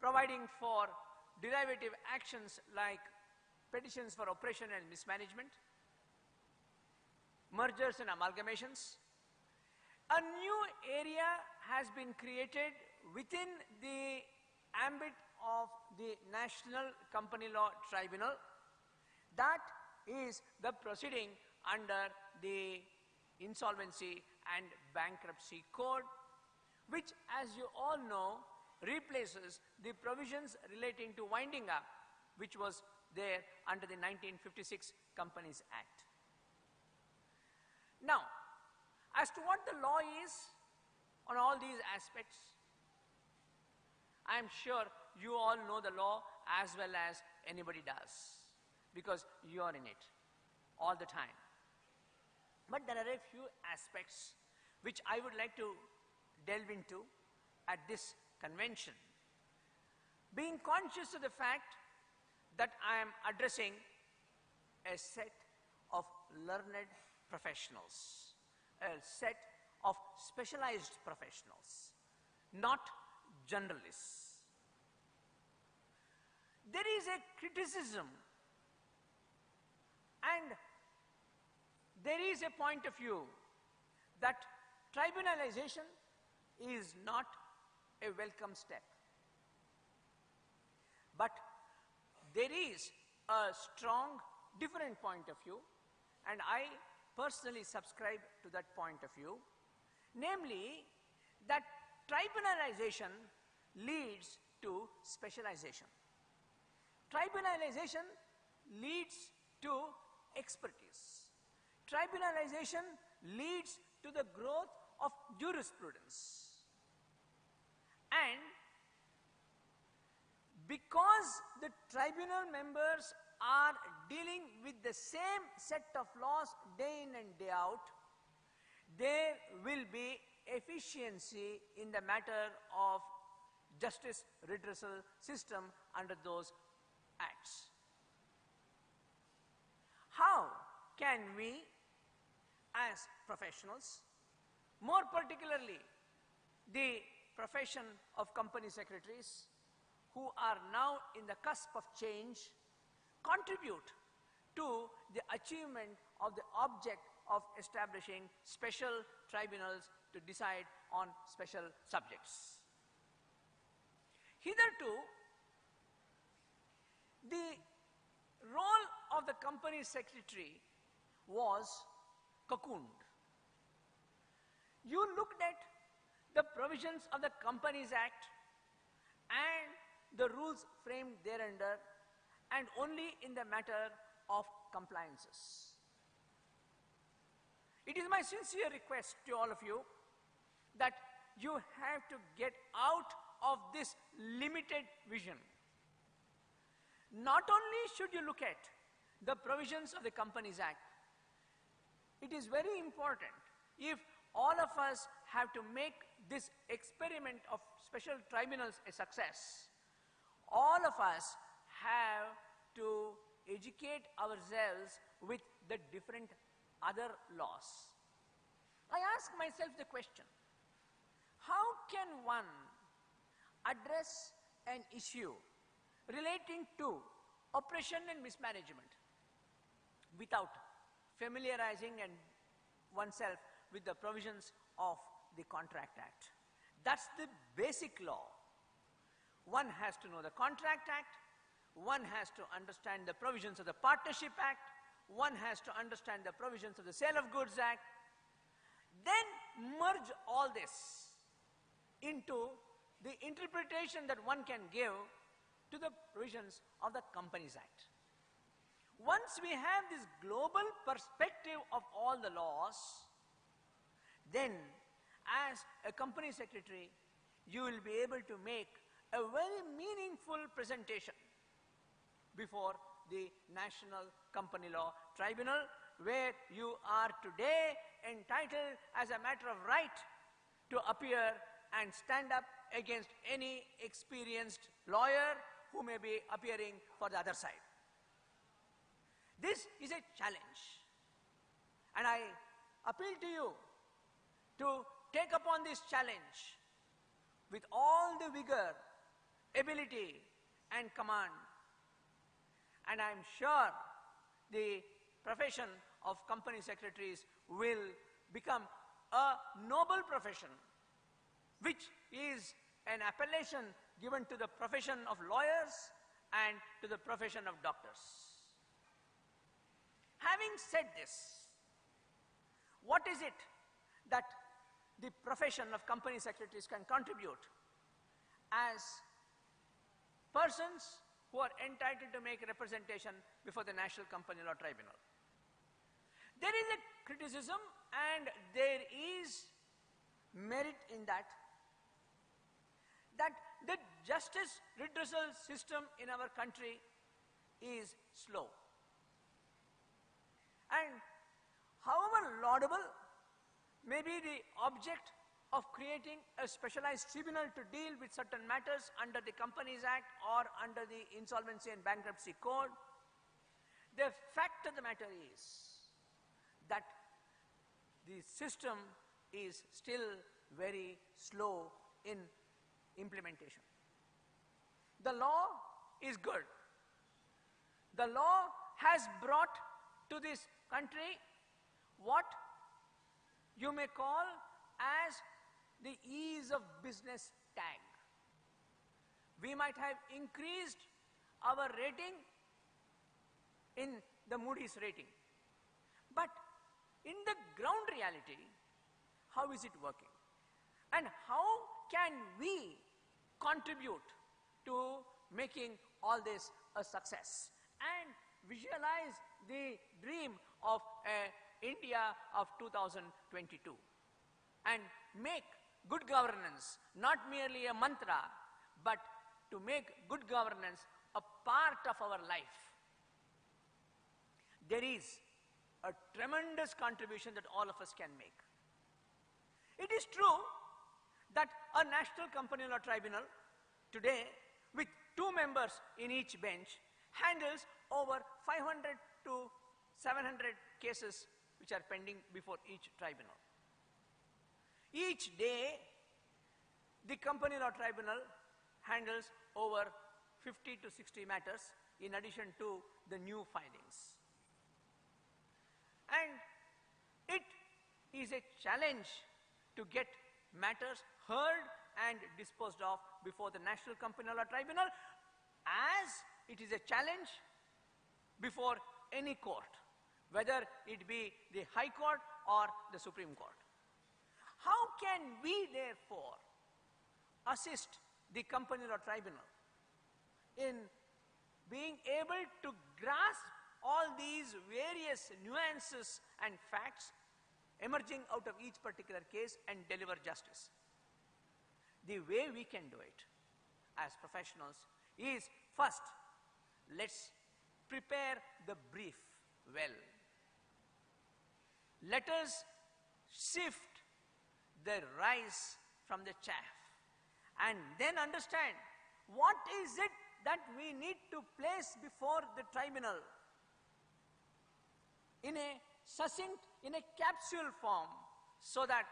providing for derivative actions like petitions for oppression and mismanagement, mergers and amalgamations. A new area has been created within the ambit of the National Company Law Tribunal. That is the proceeding under the Insolvency and Bankruptcy Code, which, as you all know, replaces the provisions relating to winding up, which was there under the 1956 Companies Act. Now, as to what the law is on all these aspects, I am sure you all know the law as well as anybody does, because you are in it all the time. But there are a few aspects which I would like to delve into at this convention, being conscious of the fact that I am addressing a set of learned professionals, a set of specialized professionals, not generalists. There is a criticism and there is a point of view that tribunalization is not a welcome step. But there is a strong different point of view, and I personally subscribe to that point of view, namely that tribunalization leads to specialization. Tribunalization leads to expertise. Tribunalization leads to the growth of jurisprudence. And because the tribunal members are dealing with the same set of laws day in and day out, there will be efficiency in the matter of justice redressal system under those acts. How can we, as professionals, more particularly the profession of company secretaries, who are now in the cusp of change, contribute to the achievement of the object of establishing special tribunals to decide on special subjects? Hitherto, the role of the company secretary was cocooned. You looked at the provisions of the Companies Act and the rules framed thereunder, and only in the matter of compliances. It is my sincere request to all of you that you have to get out of this limited vision. Not only should you look at the provisions of the Companies Act, it is very important, if all of us have to make this experiment of special tribunals a success, all of us have to educate ourselves with the different other laws. I ask myself the question, how can one address an issue relating to oppression and mismanagement without familiarizing oneself with the provisions of the Contract Act? That's the basic law. One has to know the Contract Act, one has to understand the provisions of the Partnership Act, one has to understand the provisions of the Sale of Goods Act, then merge all this into the interpretation that one can give to the provisions of the Companies Act. Once we have this global perspective of all the laws, then as a company secretary, you will be able to make a very meaningful presentation before the National Company Law Tribunal, where you are today entitled as a matter of right to appear and stand up against any experienced lawyer who may be appearing for the other side. This is a challenge, and I appeal to you to take upon this challenge with all the vigor, ability, and command. And I'm sure the profession of company secretaries will become a noble profession, which is an appellation given to the profession of lawyers and to the profession of doctors. Having said this, what is it that the profession of company secretaries can contribute as persons who are entitled to make representation before the National Company Law Tribunal? There is a criticism and there is merit in that the justice redressal system in our country is slow. And however laudable may be the object of creating a specialized tribunal to deal with certain matters under the Companies Act or under the Insolvency and Bankruptcy Code, the fact of the matter is that the system is still very slow in implementation. The law is good. The law has brought to this country what you may call as the ease of business tag. We might have increased our rating in the Moody's rating, but in the ground reality, how is it working? And how can we contribute to making all this a success and visualize the dream of India of 2022 and make good governance not merely a mantra, but to make good governance a part of our life? There is a tremendous contribution that all of us can make. It is true that a National Company Law Tribunal today, with 2 members in each bench, handles over 500 to 700 cases which are pending before each tribunal. Each day, the Company Law Tribunal handles over 50 to 60 matters in addition to the new filings. And it is a challenge to get matters heard and disposed of before the National Company Law Tribunal, as it is a challenge before any court, whether it be the High Court or the Supreme Court. How can we therefore assist the Company Law Tribunal in being able to grasp all these various nuances and facts emerging out of each particular case and deliver justice? The way we can do it as professionals is, first, let's prepare the brief well. Let us sift the rice from the chaff and then understand what is it that we need to place before the tribunal in a succinct, in a capsule form, so that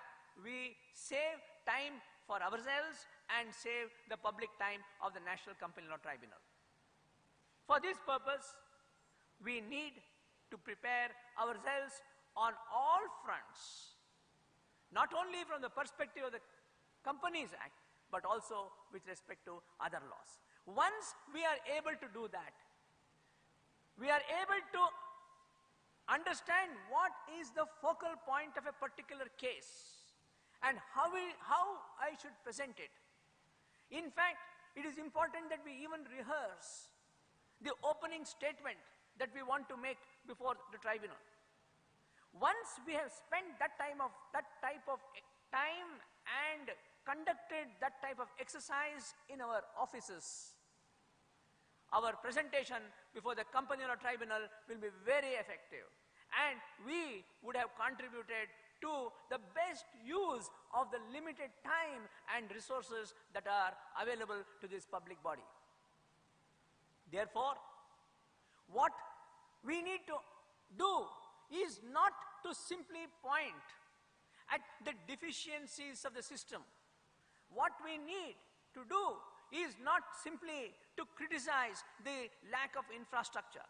we save time for ourselves and save the public time of the National Company Law Tribunal. For this purpose, we need to prepare ourselves on all fronts, not only from the perspective of the Companies Act, but also with respect to other laws. Once we are able to do that, we are able to understand what is the focal point of a particular case and how I should present it. In fact, it is important that we even rehearse the opening statement that we want to make before the tribunal. Once we have spent that type of time and conducted that type of exercise in our offices, our presentation before the Company Law Tribunal will be very effective, and we would have contributed to the best use of the limited time and resources that are available to this public body. Therefore, what we need to do is not to simply point at the deficiencies of the system. What we need to do is not simply to criticize the lack of infrastructure.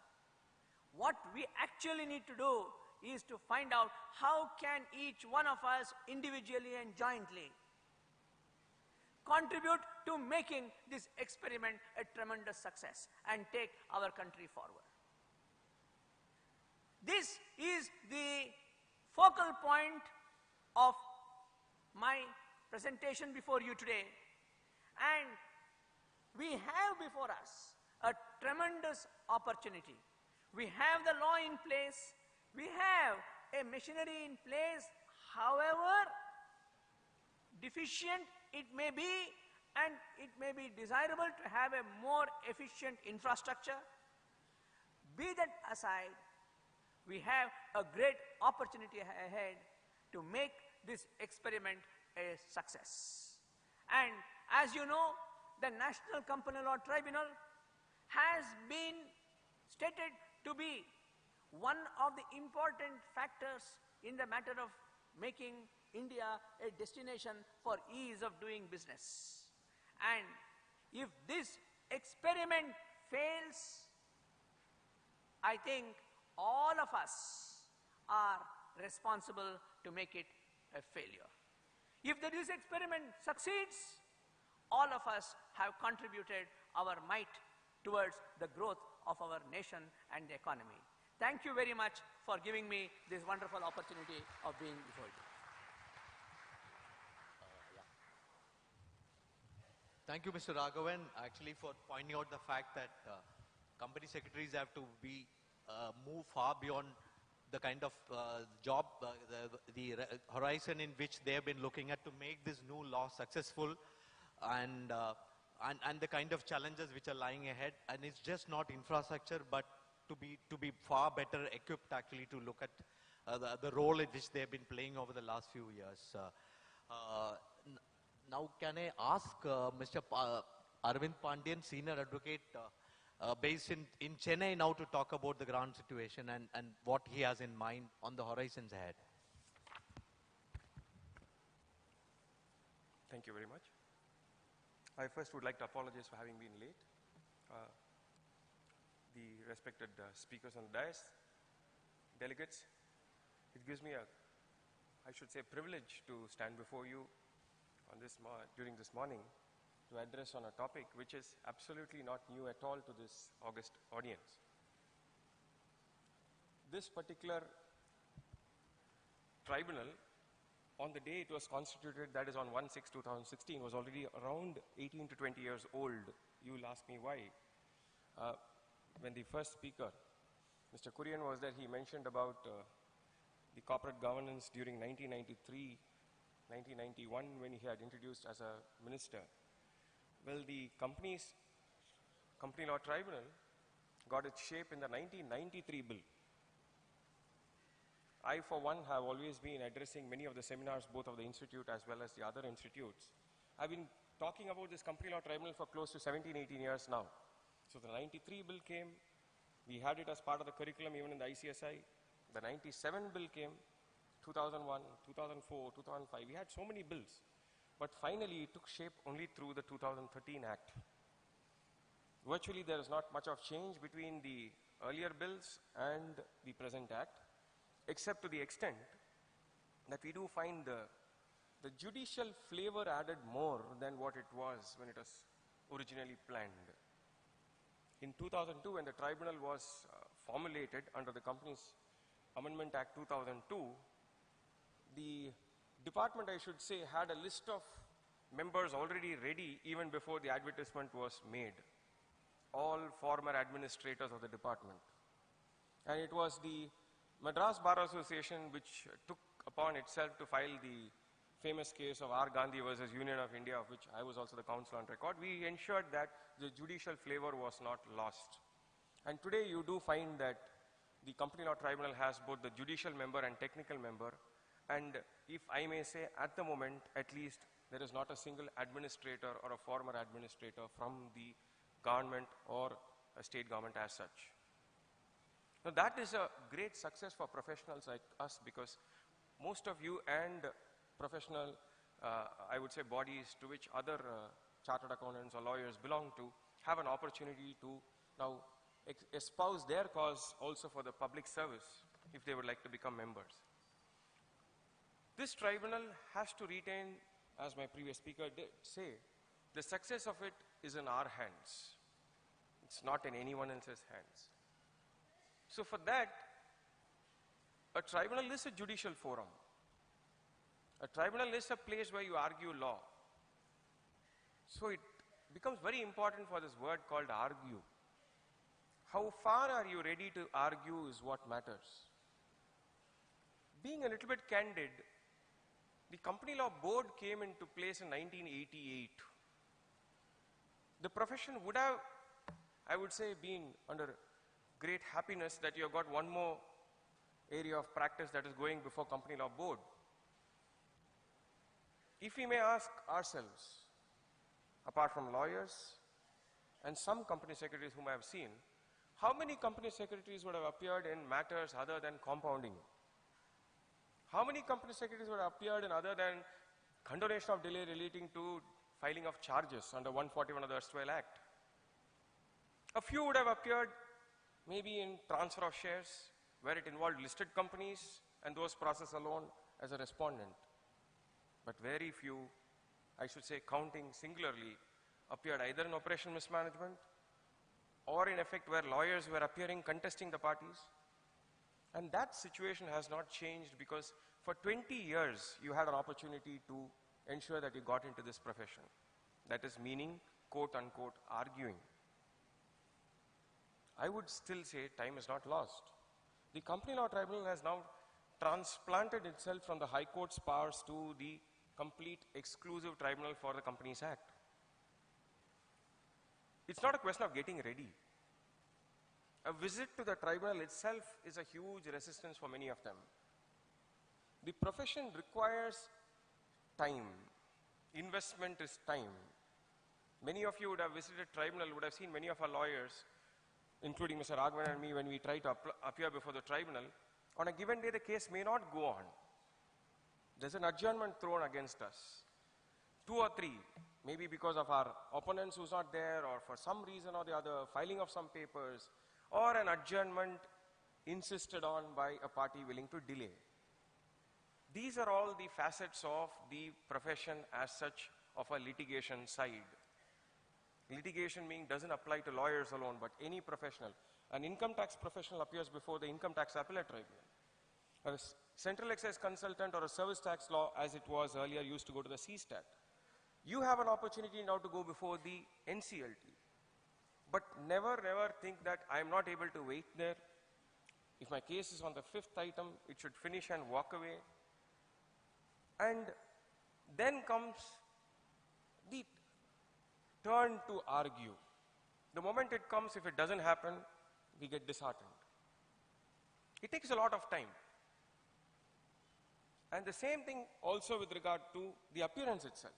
What we actually need to do is to find out how can each one of us individually and jointly contribute to making this experiment a tremendous success and take our country forward. This is the focal point of my presentation before you today, and we have before us a tremendous opportunity. We have the law in place, we have a machinery in place, however deficient it may be, and it may be desirable to have a more efficient infrastructure. Be that aside, we have a great opportunity ahead to make this experiment a success. And as you know, the National Company Law Tribunal has been stated to be one of the important factors in the matter of making India a destination for ease of doing business. And if this experiment fails, I think all of us are responsible to make it a failure. If this experiment succeeds, all of us have contributed our might towards the growth of our nation and the economy. Thank you very much for giving me this wonderful opportunity of being before you. Thank you, Mr. Raghavan, actually for pointing out the fact that company secretaries have to be move far beyond the kind of job, the horizon in which they have been looking at to make this new law successful, and the kind of challenges which are lying ahead. And it's just not infrastructure, but to be far better equipped actually to look at the role in which they have been playing over the last few years. Now, can I ask Mr. Arvind Pandian, senior advocate based in Chennai, now to talk about the ground situation and what he has in mind on the horizons ahead? Thank you very much. I first would like to apologize for having been late. The respected speakers on the dais, delegates, it gives me I should say, privilege to stand before you on during this morning to address on a topic which is absolutely not new at all to this august audience. This particular tribunal, on the day it was constituted, that is on 1/6/2016, was already around 18 to 20 years old. You will ask me why. When the first speaker, Mr. Kurian, was there, he mentioned about the corporate governance during 1993, 1991, when he had introduced as a minister. Well, the Company Law Tribunal got its shape in the 1993 bill. I, for one, have always been addressing many of the seminars, both of the institute as well as the other institutes. I've been talking about this Company Law Tribunal for close to 17, 18 years now. So the 93 bill came, we had it as part of the curriculum even in the ICSI. The 97 bill came, 2001, 2004, 2005. We had so many bills. But finally, it took shape only through the 2013 Act. Virtually, there is not much of change between the earlier bills and the present Act, except to the extent that we do find the judicial flavor added more than what it was when it was originally planned. In 2002, when the tribunal was formulated under the Companies Amendment Act 2002, the department, I should say, had a list of members already ready even before the advertisement was made. All former administrators of the department. And it was the Madras Bar Association which took upon itself to file the famous case of R. Gandhi versus Union of India, of which I was also the counsel on record. We ensured that the judicial flavor was not lost. And today you do find that the Company Law Tribunal has both the judicial member and technical member. And if I may say, at the moment, at least, there is not a single administrator or a former administrator from the government or a state government as such. Now that is a great success for professionals like us, because most of you and professional, I would say, bodies to which other chartered accountants or lawyers belong to have an opportunity to now espouse their cause also for the public service if they would like to become members. This tribunal has to retain, as my previous speaker did say, the success of it is in our hands. It's not in anyone else's hands. So for that, a tribunal is a judicial forum. A tribunal is a place where you argue law. So it becomes very important for this word called argue. How far are you ready to argue is what matters. Being a little bit candid, the Company Law Board came into place in 1988. The profession would have, I would say, been under great happiness that you have got one more area of practice that is going before Company Law Board. If we may ask ourselves, apart from lawyers and some company secretaries whom I have seen, how many company secretaries would have appeared in matters other than compounding? How many company secretaries would have appeared in other than condonation of delay relating to filing of charges under 141 of the Erstwhile Act? A few would have appeared maybe in transfer of shares where it involved listed companies and those processed alone as a respondent. But very few, I should say counting singularly, appeared either in operational mismanagement or in effect where lawyers were appearing contesting the parties. And that situation has not changed because for 20 years you had an opportunity to ensure that you got into this profession. That is meaning, quote unquote, arguing. I would still say time is not lost. The Company Law Tribunal has now transplanted itself from the High Court's powers to the complete exclusive tribunal for the Companies Act. It's not a question of getting ready. A visit to the tribunal itself is a huge resistance for many of them. The profession requires time. Investment is time. Many of you would have visited tribunal, would have seen many of our lawyers, including Mr. Raghavan and me, when we try to appear before the tribunal. On a given day, the case may not go on. There's an adjournment thrown against us. 2 or 3, maybe because of our opponents who's not there, or for some reason or the other, filing of some papers, or an adjournment insisted on by a party willing to delay. These are all the facets of the profession as such of a litigation side. Litigation meaning doesn't apply to lawyers alone, but any professional. An income tax professional appears before the Income Tax Appellate Tribunal. A central excise consultant or a service tax law, as it was earlier, used to go to the CSTAT. You have an opportunity now to go before the NCLT. But never think that I am not able to wait there. If my case is on the 5th item, it should finish and walk away. And then comes the turn to argue. The moment it comes, if it doesn't happen, we get disheartened. It takes a lot of time. And the same thing also with regard to the appearance itself.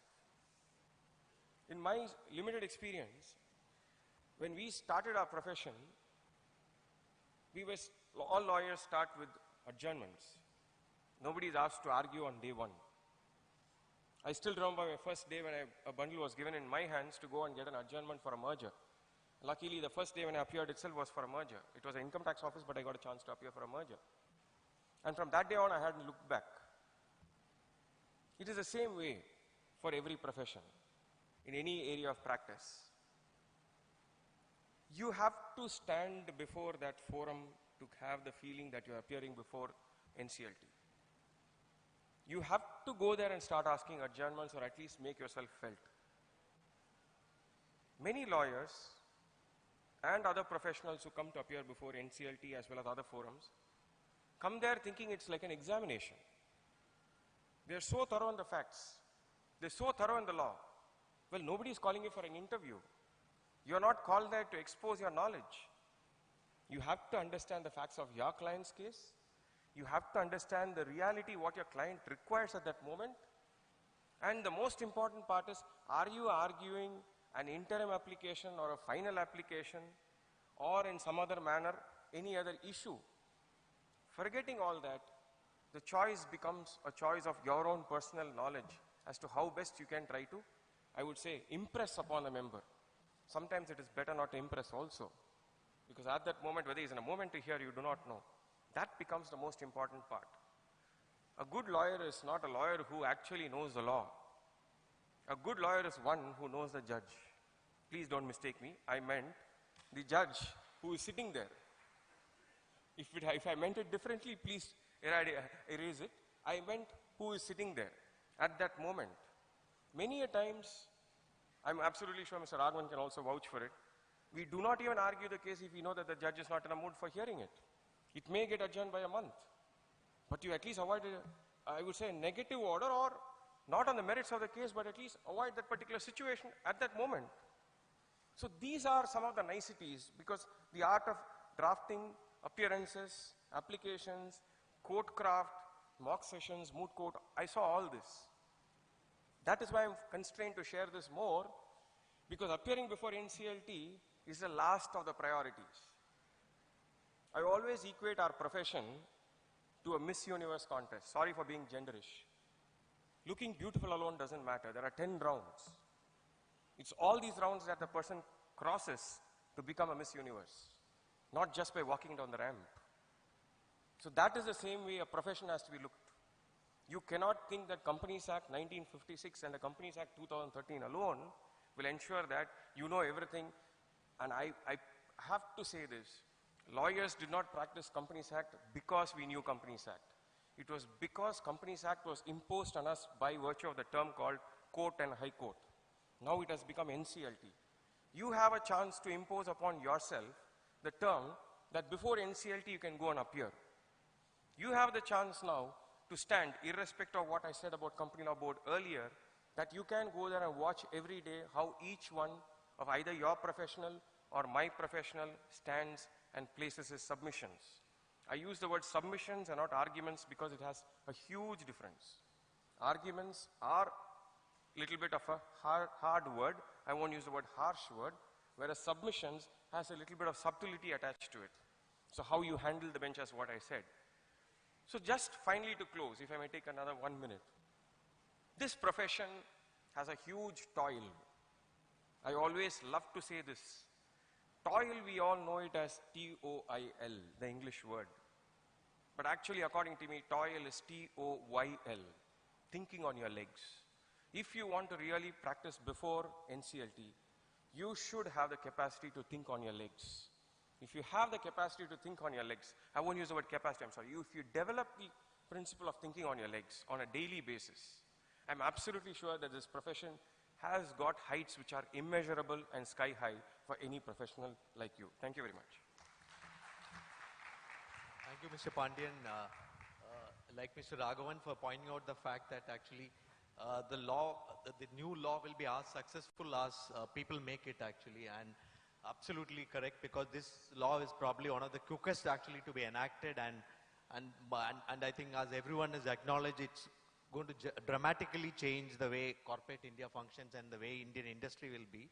In my limited experience, when we started our profession, all lawyers start with adjournments. Nobody is asked to argue on day 1. I still remember my first day when a bundle was given in my hands to go and get an adjournment for a merger. Luckily, the first day when I appeared itself was for a merger. It was an income tax office, but I got a chance to appear for a merger. And from that day on, I hadn't looked back. It is the same way for every profession, in any area of practice. You have to stand before that forum to have the feeling that you're appearing before NCLT. You have to go there and start asking adjournments, or at least make yourself felt. Many lawyers and other professionals who come to appear before NCLT as well as other forums come there thinking it's like an examination. They're so thorough in the facts. They're so thorough in the law. Well, nobody is calling you for an interview. You're not called there to expose your knowledge. You have to understand the facts of your client's case. You have to understand the reality, what your client requires at that moment. And the most important part is, are you arguing an interim application or a final application, or in some other manner, any other issue? Forgetting all that, the choice becomes a choice of your own personal knowledge as to how best you can try to I would say, impress upon the member. Sometimes it is better not to impress also. Because at that moment, whether he's in a moment to hear, you do not know. That becomes the most important part. A good lawyer is not a lawyer who actually knows the law. A good lawyer is one who knows the judge. Please don't mistake me. I meant the judge who is sitting there. If I meant it differently, please erase it. I meant who is sitting there at that moment. Many a times, I'm absolutely sure Mr. Raghavan can also vouch for it, we do not even argue the case if we know that the judge is not in a mood for hearing it. It may get adjourned by a month. But you at least avoid, I would say, a negative order, or not on the merits of the case, but at least avoid that particular situation at that moment. So these are some of the niceties, because the art of drafting, appearances, applications, court craft, mock sessions, moot court, I saw all this. That is why I'm constrained to share this more, because appearing before NCLT is the last of the priorities. I always equate our profession to a Miss Universe contest. Sorry for being genderish. Looking beautiful alone doesn't matter. There are 10 rounds. It's all these rounds that the person crosses to become a Miss Universe, not just by walking down the ramp. So that is the same way a profession has to be looked. You cannot think that Companies Act 1956 and the Companies Act 2013 alone will ensure that you know everything. And I have to say this. Lawyers did not practice Companies Act because we knew Companies Act. It was because Companies Act was imposed on us by virtue of the term called Court and High Court. Now it has become NCLT. You have a chance to impose upon yourself the term that before NCLT you can go and appear. You have the chance now to stand, irrespective of what I said about Company Law Board earlier, that you can go there and watch every day how each one of either your professional or my professional stands and places his submissions. I use the word submissions and not arguments because it has a huge difference. Arguments are a little bit of a hard word. I won't use the word harsh word, whereas submissions has a little bit of subtlety attached to it. So how you handle the bench is what I said. So just finally to close, if I may take another 1 minute. This profession has a huge toil. I always love to say this. Toil, we all know it as T-O-I-L, the English word. But actually, according to me, toil is T-O-Y-L, thinking on your legs. If you want to really practice before NCLT, you should have the capacity to think on your legs. If you have the capacity to think on your legs, I won't use the word capacity, I'm sorry. If you develop the principle of thinking on your legs on a daily basis, I'm absolutely sure that this profession has got heights which are immeasurable and sky high for any professional like you. Thank you very much. Thank you, Mr. Pandian. Like Mr. Raghavan for pointing out the fact that actually the new law will be as successful as people make it actually, and absolutely correct, because this law is probably one of the quickest actually to be enacted, and I think as everyone has acknowledged, it's going to dramatically change the way corporate India functions and the way Indian industry will be.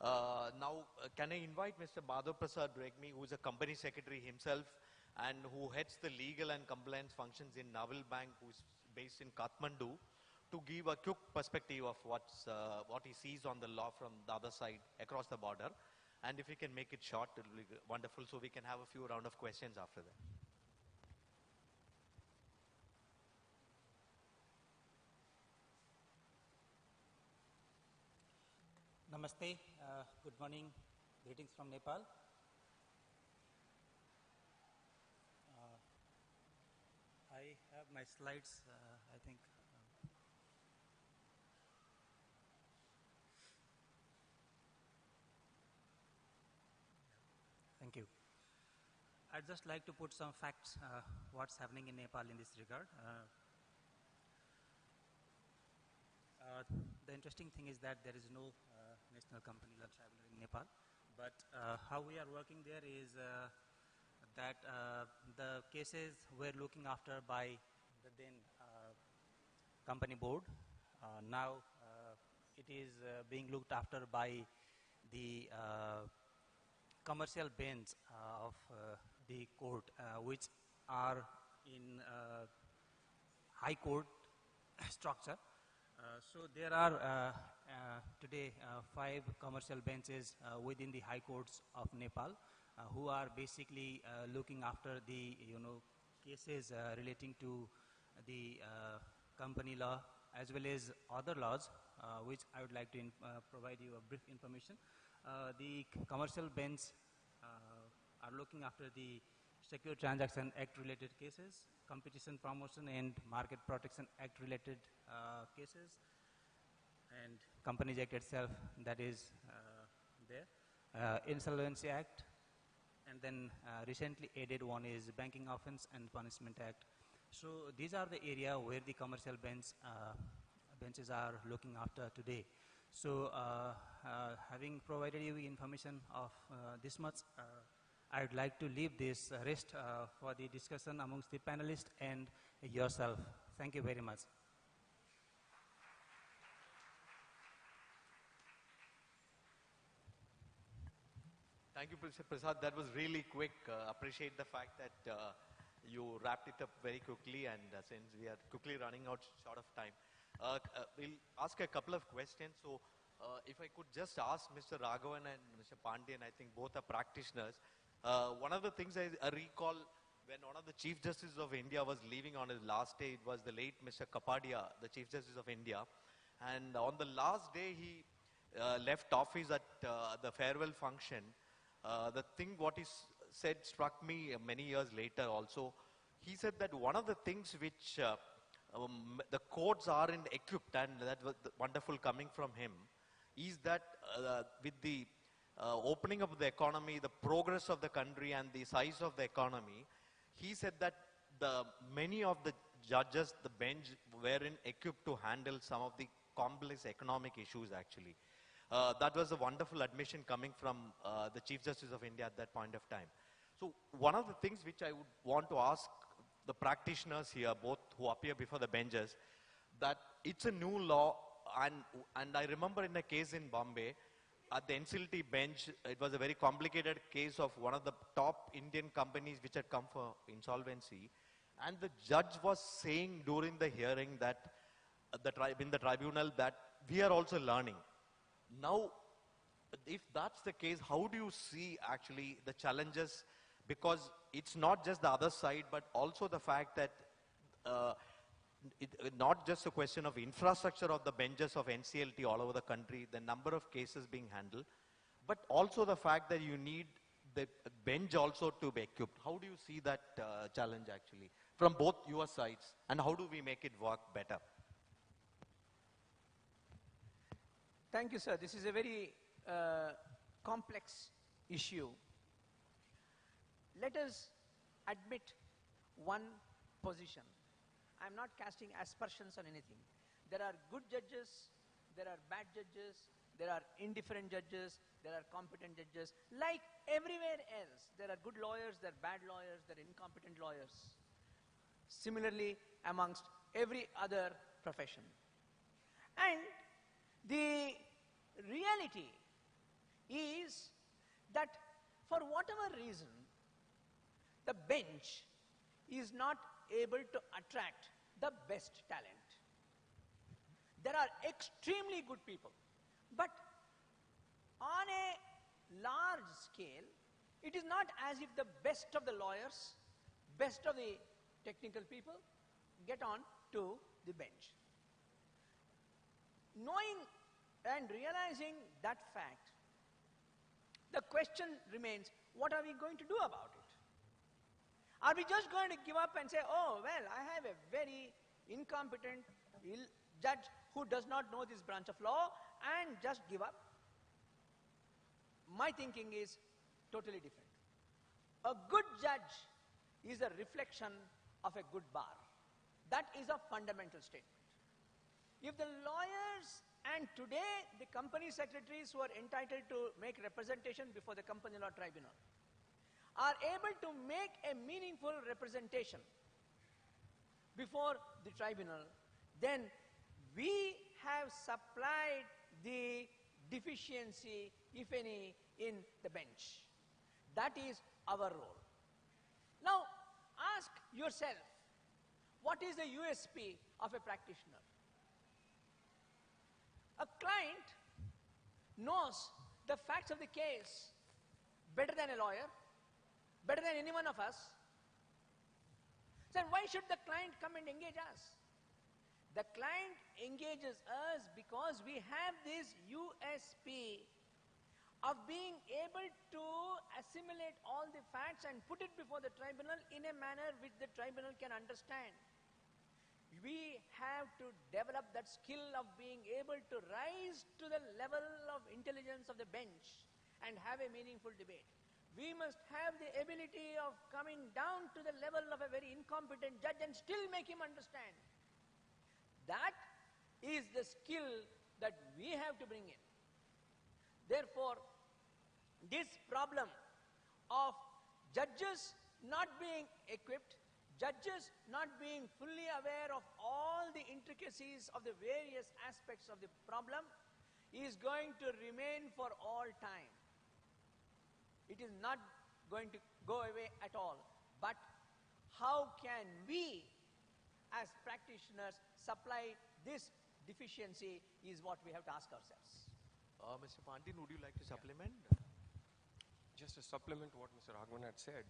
Now, can I invite Mr. Madhav Prasad Regmi, who is a company secretary himself and who heads the legal and compliance functions in Naval Bank, who is based in Kathmandu, to give a quick perspective of what he sees on the law from the other side across the border. And if we can make it short, it will be wonderful, so we can have a few round of questions after that. Namaste, good morning, greetings from Nepal. I have my slides, I think. Thank you. I'd just like to put some facts, what's happening in Nepal in this regard. The interesting thing is that there is no national company law tribunal in Nepal, but how we are working there is that the cases were looking after by the then company board. Now it is being looked after by the commercial bench of the court, which are in high court structure. So there are today 5 commercial benches within the high courts of Nepal who are basically looking after the cases relating to the company law as well as other laws, which I would like to provide you a brief information. The commercial bench are looking after the Secure Transaction Act related cases, Competition Promotion and Market Protection Act related cases, and Companies Act itself, that is there, Insolvency Act, and then recently added one is Banking Offence and Punishment Act. So these are the area where the commercial benches are looking after today. So having provided you information of this much, I would like to leave this rest for the discussion amongst the panelists and yourself. Thank you very much. Thank you, Mr. Prasad. That was really quick. Appreciate the fact that you wrapped it up very quickly, and since we are quickly running out short of time, we'll ask a couple of questions. So if I could just ask Mr. Raghavan and Mr. Pandian, I think both are practitioners. One of the things I recall when one of the Chief Justices of India was leaving on his last day, it was the late Mr. Kapadia, the Chief Justice of India. And on the last day he left office at the farewell function, the thing what he said struck me many years later also. He said that one of the things which the courts aren't equipped, and that was wonderful coming from him, is that with the opening up of the economy, the progress of the country and the size of the economy, he said that many of the judges, the bench, weren't equipped to handle some of the complex economic issues actually. That was a wonderful admission coming from the Chief Justice of India at that point of time. So one of the things which I would want to ask the practitioners here, both who appear before the benches, that it's a new law, and I remember in a case in Bombay, at the NCLT bench, it was a very complicated case of one of the top Indian companies which had come for insolvency, and the judge was saying during the hearing that in the tribunal that we are also learning. Now, if that's the case, how do you see actually the challenges? Because it's not just the other side, but also the fact that not just a question of infrastructure of the benches of NCLT all over the country, the number of cases being handled, but also the fact that you need the bench also to be equipped. How do you see that challenge actually from both your sides, and how do we make it work better? Thank you, sir. This is a very complex issue. Let us admit one position. I'm not casting aspersions on anything. There are good judges, there are bad judges, there are indifferent judges, there are competent judges. Like everywhere else, there are good lawyers, there are bad lawyers, there are incompetent lawyers. Similarly, amongst every other profession. And the reality is that for whatever reason, the bench is not able to attract the best talent. There are extremely good people, but on a large scale, it is not as if the best of the lawyers, best of the technical people get on to the bench. Knowing and realizing that fact, the question remains, what are we going to do about it? Are we just going to give up and say, oh, well, I have a very incompetent judge who does not know this branch of law, and just give up? My thinking is totally different. A good judge is a reflection of a good bar. That is a fundamental statement. If the lawyers and today the company secretaries who are entitled to make representation before the company law tribunal are able to make a meaningful representation before the tribunal, then we have supplied the deficiency, if any, in the bench. That is our role. Now, ask yourself, what is the USP of a practitioner? A client knows the facts of the case better than a lawyer, better than any one of us. Then why should the client come and engage us? The client engages us because we have this USP of being able to assimilate all the facts and put it before the tribunal in a manner which the tribunal can understand. We have to develop that skill of being able to rise to the level of intelligence of the bench and have a meaningful debate. We must have the ability of coming down to the level of a very incompetent judge and still make him understand. That is the skill that we have to bring in. Therefore, this problem of judges not being equipped, judges not being fully aware of all the intricacies of the various aspects of the problem is going to remain for all time. It is not going to go away at all. But how can we, as practitioners, supply this deficiency is what we have to ask ourselves. Mr. Pandin, would you like to supplement? Just to supplement what Mr. Raghavan had said,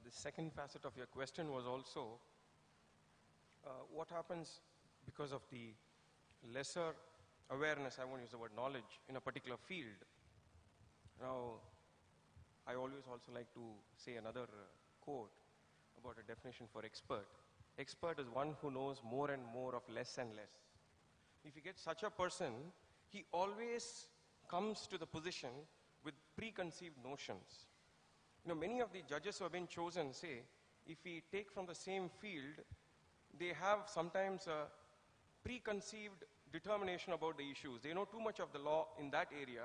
the second facet of your question was also what happens because of the lesser awareness, I won't use the word knowledge, in a particular field. Now, I always also like to say another quote about a definition for expert. Expert is one who knows more and more of less and less. If you get such a person, he always comes to the position with preconceived notions. You know, many of the judges who have been chosen say, if we take from the same field, they have sometimes a preconceived determination about the issues. They know too much of the law in that area,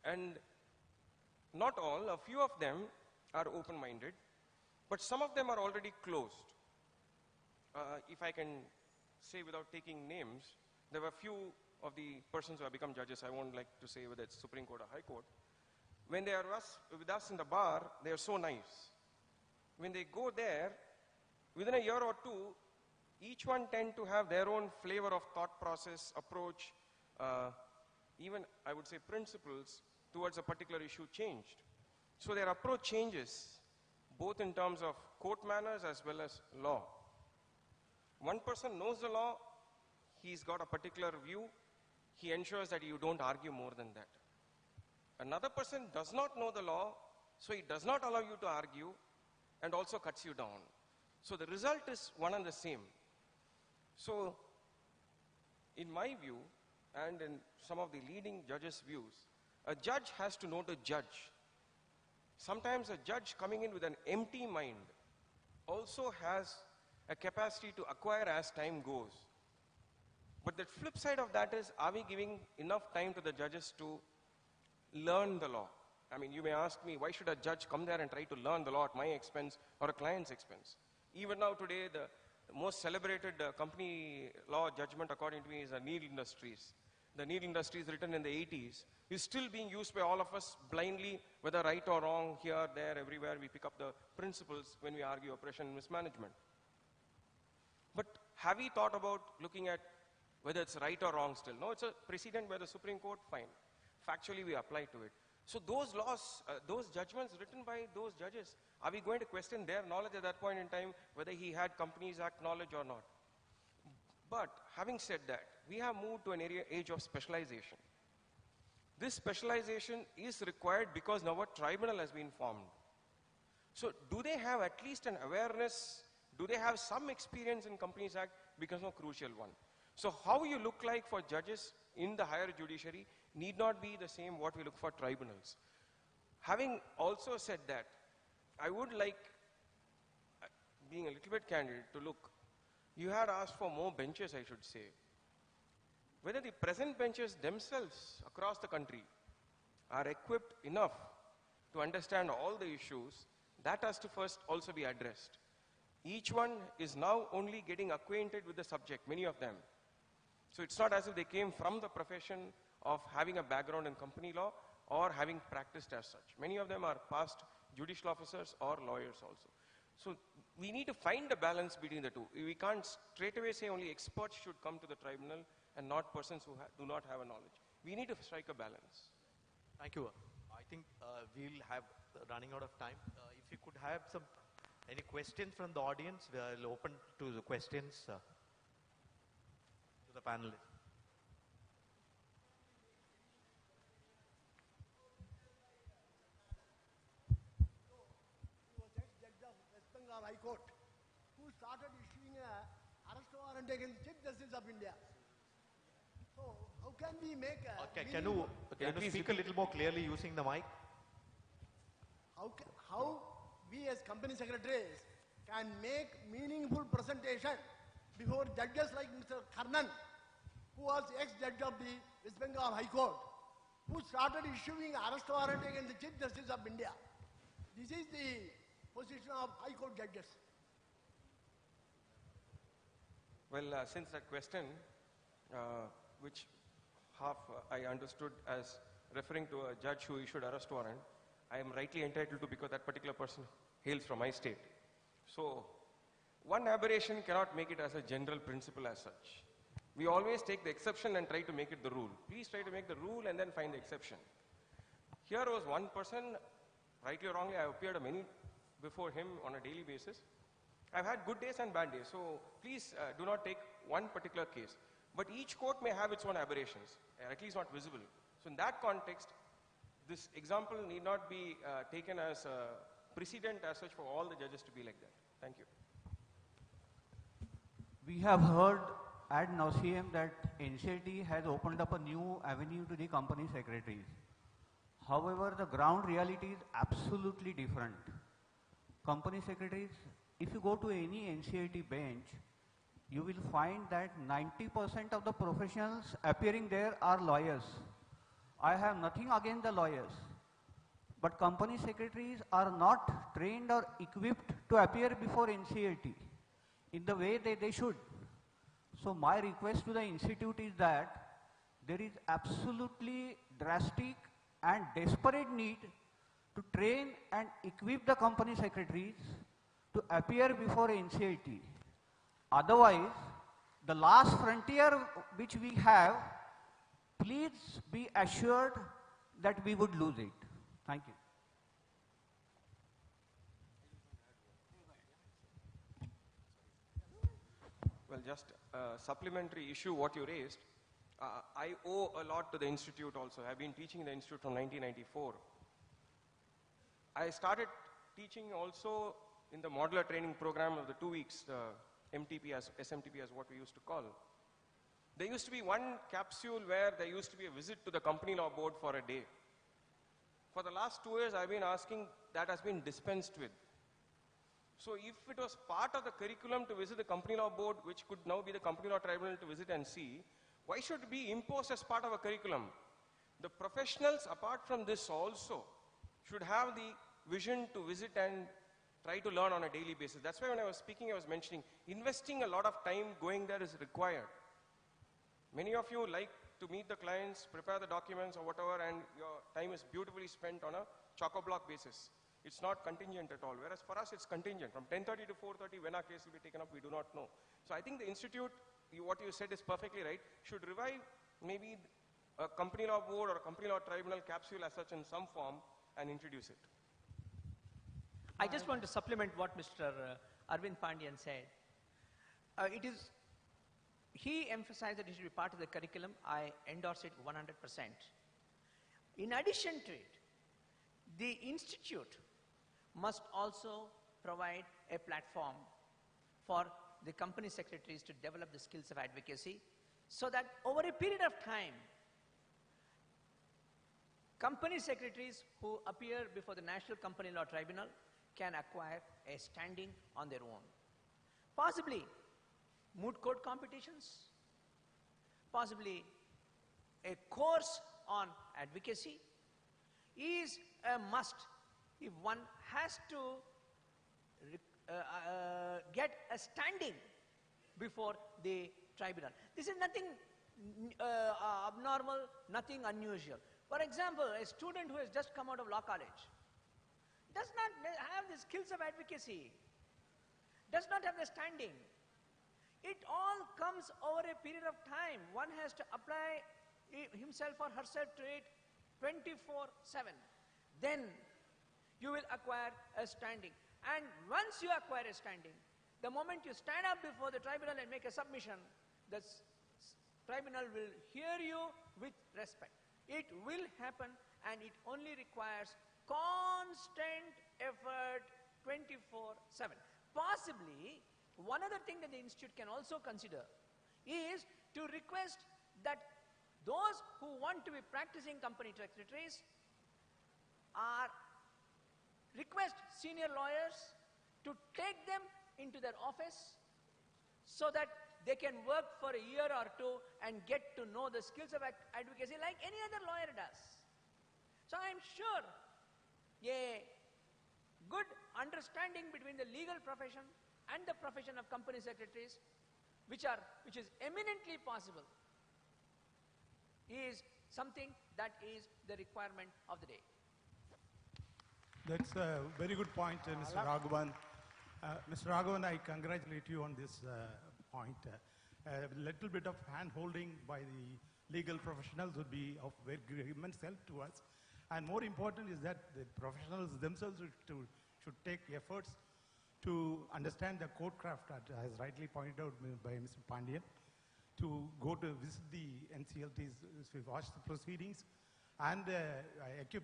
and not all, a few of them are open-minded, but some of them are already closed. If I can say without taking names, there were few of the persons who have become judges, I won't like to say whether it's Supreme Court or High Court. When they are with us in the bar, they are so nice. When they go there, within a year or two, each one tend to have their own flavor of thought process, approach, even I would say principles towards a particular issue changed. So their approach changes, both in terms of court manners as well as law. One person knows the law, he's got a particular view, he ensures that you don't argue more than that. Another person does not know the law, so he does not allow you to argue and also cuts you down. So the result is one and the same. So in my view, and in some of the leading judges' views, a judge has to know to judge. Sometimes a judge coming in with an empty mind also has a capacity to acquire as time goes. But the flip side of that is, are we giving enough time to the judges to learn the law? I mean, you may ask me, why should a judge come there and try to learn the law at my expense or a client's expense? Even now today, the most celebrated company law judgment according to me is the Needle Industries. The Needle Industries, written in the 80s, is still being used by all of us blindly, whether right or wrong, here, there, everywhere. We pick up the principles when we argue oppression and mismanagement. But have we thought about looking at whether it's right or wrong still? No, it's a precedent by the Supreme Court, fine. Factually, we apply to it. So those laws, those judgments written by those judges, are we going to question their knowledge at that point in time, whether he had Companies Act knowledge or not? But having said that, we have moved to an age of specialization. This specialization is required because now a tribunal has been formed. So do they have at least an awareness? Do they have some experience in Companies Act? Becomes a crucial one. So how you look like for judges in the higher judiciary need not be the same what we look for tribunals. Having also said that, I would like, being a little bit candid, to look. You had asked for more benches, I should say. Whether the present benches themselves across the country are equipped enough to understand all the issues, that has to first also be addressed. Each one is now only getting acquainted with the subject, many of them. So it's not as if they came from the profession of having a background in company law or having practiced as such. Many of them are past judicial officers or lawyers also. So we need to find a balance between the two. We can't straight away say only experts should come to the tribunal and not persons who do not have a knowledge. We need to strike a balance. Thank you. I think we'll have running out of time. If you could have any questions from the audience, we'll open to the questions to the panelists. He was ex-judge of West Bengal High Court, who started issuing a arrest warrant against Chief Justice of India. So how can we make a Okay, can you speak a little more clearly using the mic? how we as company secretaries can make meaningful presentation before judges like Mr. Karnan, who was ex-judge of the West Bengal High Court, who started issuing arrest warrant against the Chief Justice of India. This is the position of High Court judges. Well, since that question, which half I understood as referring to a judge who issued arrest warrant, I am rightly entitled to because that particular person hails from my state. So, one aberration cannot make it as a general principle as such. We always take the exception and try to make it the rule. Please try to make the rule and then find the exception. Here was one person, rightly or wrongly, I appeared many before him on a daily basis. I've had good days and bad days, so please do not take one particular case. But each court may have its own aberrations, or at least not visible. So in that context, this example need not be taken as a precedent as such for all the judges to be like that. Thank you. We have heard ad nauseum that NCLT has opened up a new avenue to the company secretaries. However, the ground reality is absolutely different. Company secretaries, if you go to any NCLT bench, you will find that 90% of the professionals appearing there are lawyers. I have nothing against the lawyers, but company secretaries are not trained or equipped to appear before NCLT in the way they should. So my request to the institute is that there is absolutely drastic and desperate need to train and equip the company secretaries to appear before NCLT. Otherwise, the last frontier which we have, please be assured that we would lose it. Thank you. Well, just a supplementary issue what you raised. I owe a lot to the institute also. I've been teaching in the institute from 1994. I started teaching also in the modular training program of the 2 weeks, MTP as SMTP as what we used to call. There used to be one capsule where there used to be a visit to the company law board for a day. For the last 2 years, I've been asking, that has been dispensed with. So if it was part of the curriculum to visit the company law board, which could now be the company law tribunal to visit and see, why should it be imposed as part of a curriculum? The professionals, apart from this also, should have the vision to visit and try to learn on a daily basis. That's why when I was speaking, I was mentioning, investing a lot of time going there is required. Many of you like to meet the clients, prepare the documents or whatever, and your time is beautifully spent on a chock-a-block basis. It's not contingent at all, whereas for us it's contingent. From 10:30 to 4:30, when our case will be taken up, we do not know. So I think the institute, what you said is perfectly right, should revive maybe a company law board or a company law tribunal capsule as such in some form and introduce it. I just want to supplement what Mr. Arvind Pandian said. He emphasized that it should be part of the curriculum. I endorse it 100%. In addition to it, the institute must also provide a platform for the company secretaries to develop the skills of advocacy so that over a period of time, company secretaries who appear before the National Company Law Tribunal can acquire a standing on their own. Possibly moot court competitions, possibly a course on advocacy is a must if one has to get a standing before the tribunal. This is nothing abnormal, nothing unusual. For example, a student who has just come out of law college does not have the skills of advocacy, does not have the standing. It all comes over a period of time. One has to apply himself or herself to it 24/7. Then you will acquire a standing. And once you acquire a standing, the moment you stand up before the tribunal and make a submission, the tribunal will hear you with respect. It will happen, and it only requires constant effort 24/7. Possibly, one other thing that the institute can also consider is to request that those who want to be practicing company secretaries request senior lawyers to take them into their office so that they can work for a year or two and get to know the skills of advocacy like any other lawyer does. So I am sure a good understanding between the legal profession and the profession of company secretaries, which is eminently possible, is something that is the requirement of the day. That's a very good point, Mr. Raghavan. Mr. Raghavan, I congratulate you on this point. A little bit of hand-holding by the legal professionals would be of very immense help to us. And more important is that the professionals themselves should take efforts to understand the code craft, as rightly pointed out by Mr. Pandian, to go to visit the NCLTs, to watch the proceedings, and equip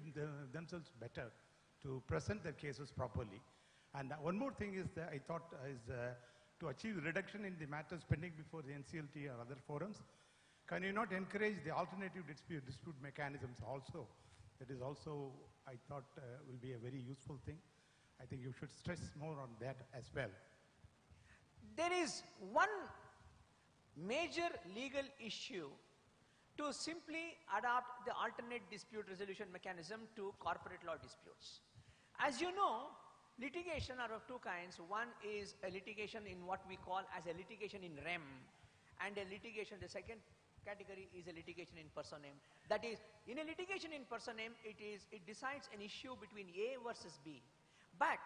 themselves better to present their cases properly. And one more thing is that I thought is to achieve reduction in the matters pending before the NCLT or other forums, can you not encourage the alternative dispute mechanisms also? That is also, I thought, will be a very useful thing. I think you should stress more on that as well. There is one major legal issue to simply adopt the alternate dispute resolution mechanism to corporate law disputes. As you know, litigation are of two kinds. One is a litigation in what we call as a litigation in rem, and a litigation, the second category is a litigation in personam. That is, in a litigation in personam, it decides an issue between A versus B. But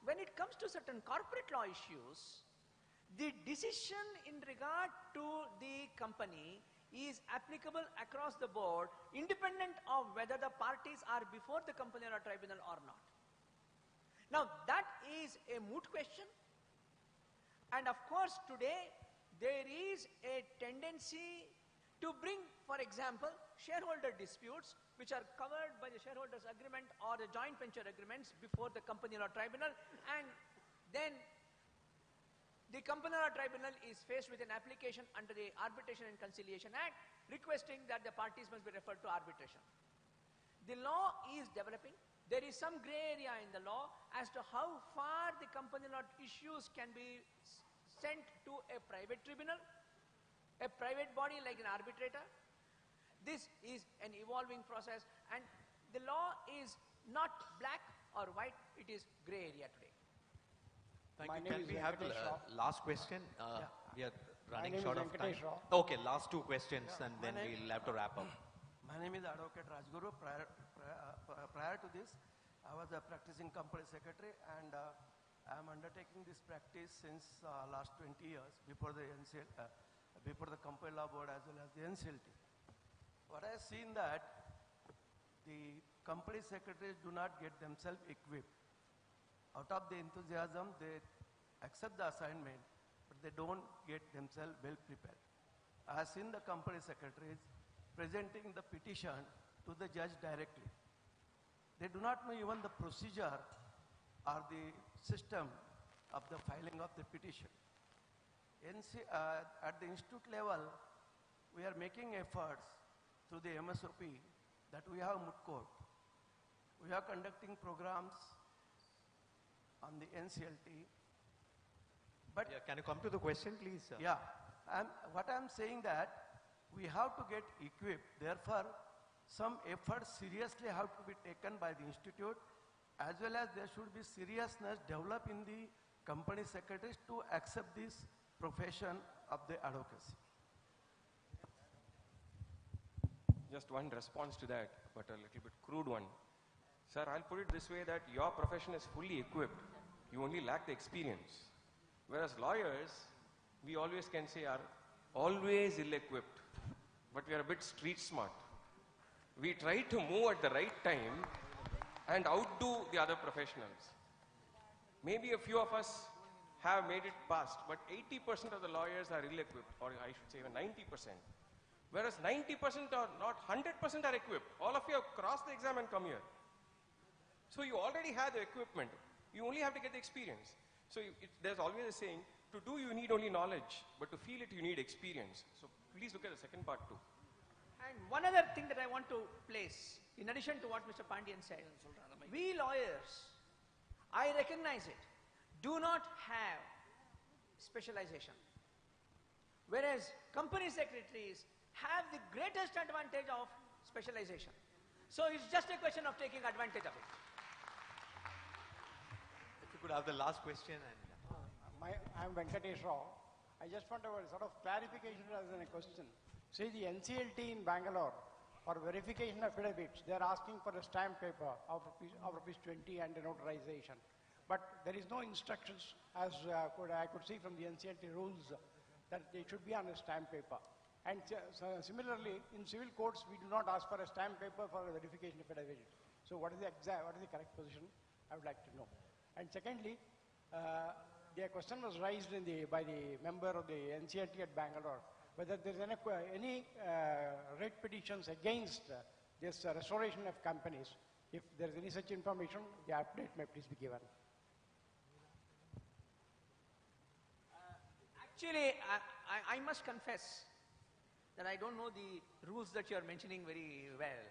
when it comes to certain corporate law issues, the decision in regard to the company is applicable across the board, independent of whether the parties are before the company or tribunal or not. Now, that is a moot question. And of course, today, there is a tendency to bring, for example, shareholder disputes, which are covered by the shareholders agreement or the joint venture agreements before the company or tribunal, and then the company or tribunal is faced with an application under the Arbitration and Conciliation Act, requesting that the parties must be referred to arbitration. The law is developing. There is some gray area in the law as to how far the company law issues can be sent to a private tribunal, a private body like an arbitrator. This is an evolving process, and the law is not black or white, it is gray area today. Thank you. Can we have the last question? We are running My name short is of time. Venkatesh Rao. Okay, last two questions, and then we'll have to wrap up. My name is Advocate Rajguru. Prior to this, I was a practicing company secretary, and I am undertaking this practice since last 20 years before the Company Law Board as well as the NCLT. What I have seen that the company secretaries do not get themselves equipped. Out of the enthusiasm, they accept the assignment, but they don't get themselves well prepared. I have seen the company secretaries presenting the petition to the judge directly. They do not know even the procedure or the system of the filing of the petition. At the institute level, we are making efforts through the MSOP that we have moot court. We are conducting programs on the NCLT. But Yeah, can you come to the question, please? yeah, what I'm saying that we have to get equipped. Therefore, some efforts seriously have to be taken by the institute, as well as there should be seriousness developed in the company secretaries to accept this profession of the advocacy. Just one response to that, but a little bit crude one. Sir, I'll put it this way, that your profession is fully equipped. You only lack the experience. Whereas lawyers, we always can say are always ill-equipped, but we are a bit street smart. We try to move at the right time and outdo the other professionals. Maybe a few of us have made it past, but 80% of the lawyers are ill-equipped, or I should say even 90%. Whereas 90% or not 100% are equipped. All of you have crossed the exam and come here. So you already have the equipment. You only have to get the experience. So there's always a saying, to do you need only knowledge, but to feel it you need experience. So please look at the second part too. And one other thing that I want to place, in addition to what Mr. Pandian said, we lawyers, I recognize it, do not have specialization. Whereas company secretaries have the greatest advantage of specialization. So it's just a question of taking advantage of it. If you could have the last question. And I'm Venkatesh Rao. I just want a sort of clarification rather than a question. See, the NCLT in Bangalore, for verification of affidavits, they are asking for a stamp paper of rupees 20 and a notarization. But there is no instructions, as I could see from the NCLT rules, that they should be on a stamp paper. And similarly, in civil courts, we do not ask for a stamp paper for a verification affidavit. So what is the correct position? I would like to know. And secondly, the question was raised by the member of the NCLT at Bangalore, whether there is any writ petitions against this restoration of companies. If there is any such information, the update may please be given. Actually, I must confess that I don't know the rules that you are mentioning very well.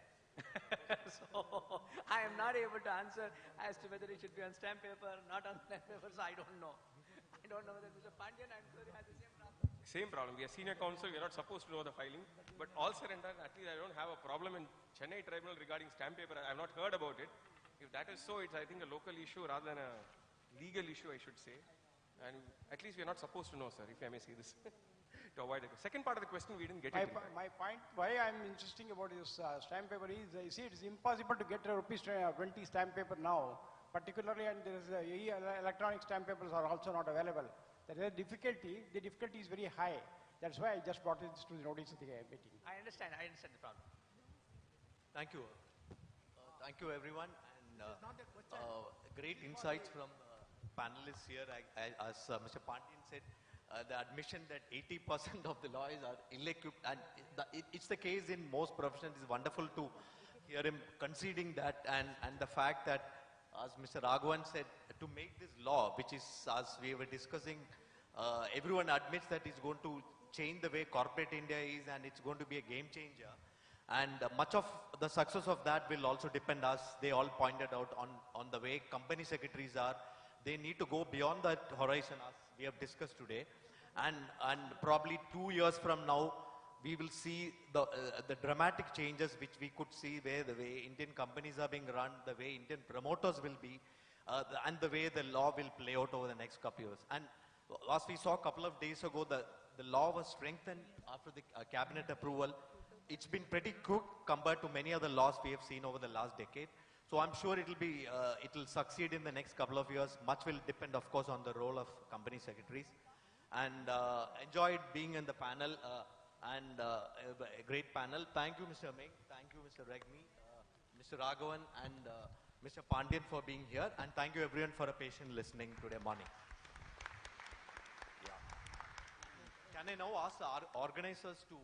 So I am not able to answer as to whether it should be on stamp paper, not on stamp paper, so I don't know. I don't know whether Mr. Pandian, I'm sure, has the same problem. Same problem. We are senior counsel, we are not supposed to know the filing. But all said and done, at least I don't have a problem in Chennai tribunal regarding stamp paper. I have not heard about it. If that is so, it's I think a local issue rather than a legal issue, I should say. And at least we are not supposed to know, sir, if I may say this. To avoid it. Second part of the question, we didn't get it. My point, why I'm insisting about this stamp paper is, you see, it's impossible to get a rupees 20 stamp paper now, particularly, and there is electronic stamp papers are also not available. There is a difficulty. The difficulty is very high. That's why I just brought this to the notice of the meeting. I understand the problem. Thank you. Thank you, everyone. And great insights from panelists here. As Mr. Pandian said, the admission that 80% of the lawyers are ill-equipped, and it's the case in most professions. It's wonderful to hear him conceding that, and the fact that, as Mr. Raghavan said, to make this law, which is, as we were discussing, everyone admits that it's going to change the way corporate India is, and it's going to be a game changer. And much of the success of that will also depend, as they all pointed out, on the way company secretaries are. They need to go beyond that horizon, as we have discussed today. And probably 2 years from now, we will see the dramatic changes which we could see where the way Indian companies are being run, the way Indian promoters will be, and the way the law will play out over the next couple of years. And as we saw a couple of days ago, the law was strengthened after the cabinet approval. It's been pretty quick compared to many other laws we have seen over the last decade. So I'm sure it'll succeed in the next couple of years. Much will depend, of course, on the role of company secretaries. And enjoyed being in the panel, a great panel. Thank you, Mr. Meg. Thank you, Mr. Regmi, Mr. Raghavan, and Mr. Pandian for being here. And thank you, everyone, for a patient listening today morning. Yeah. Can I now ask our organizers to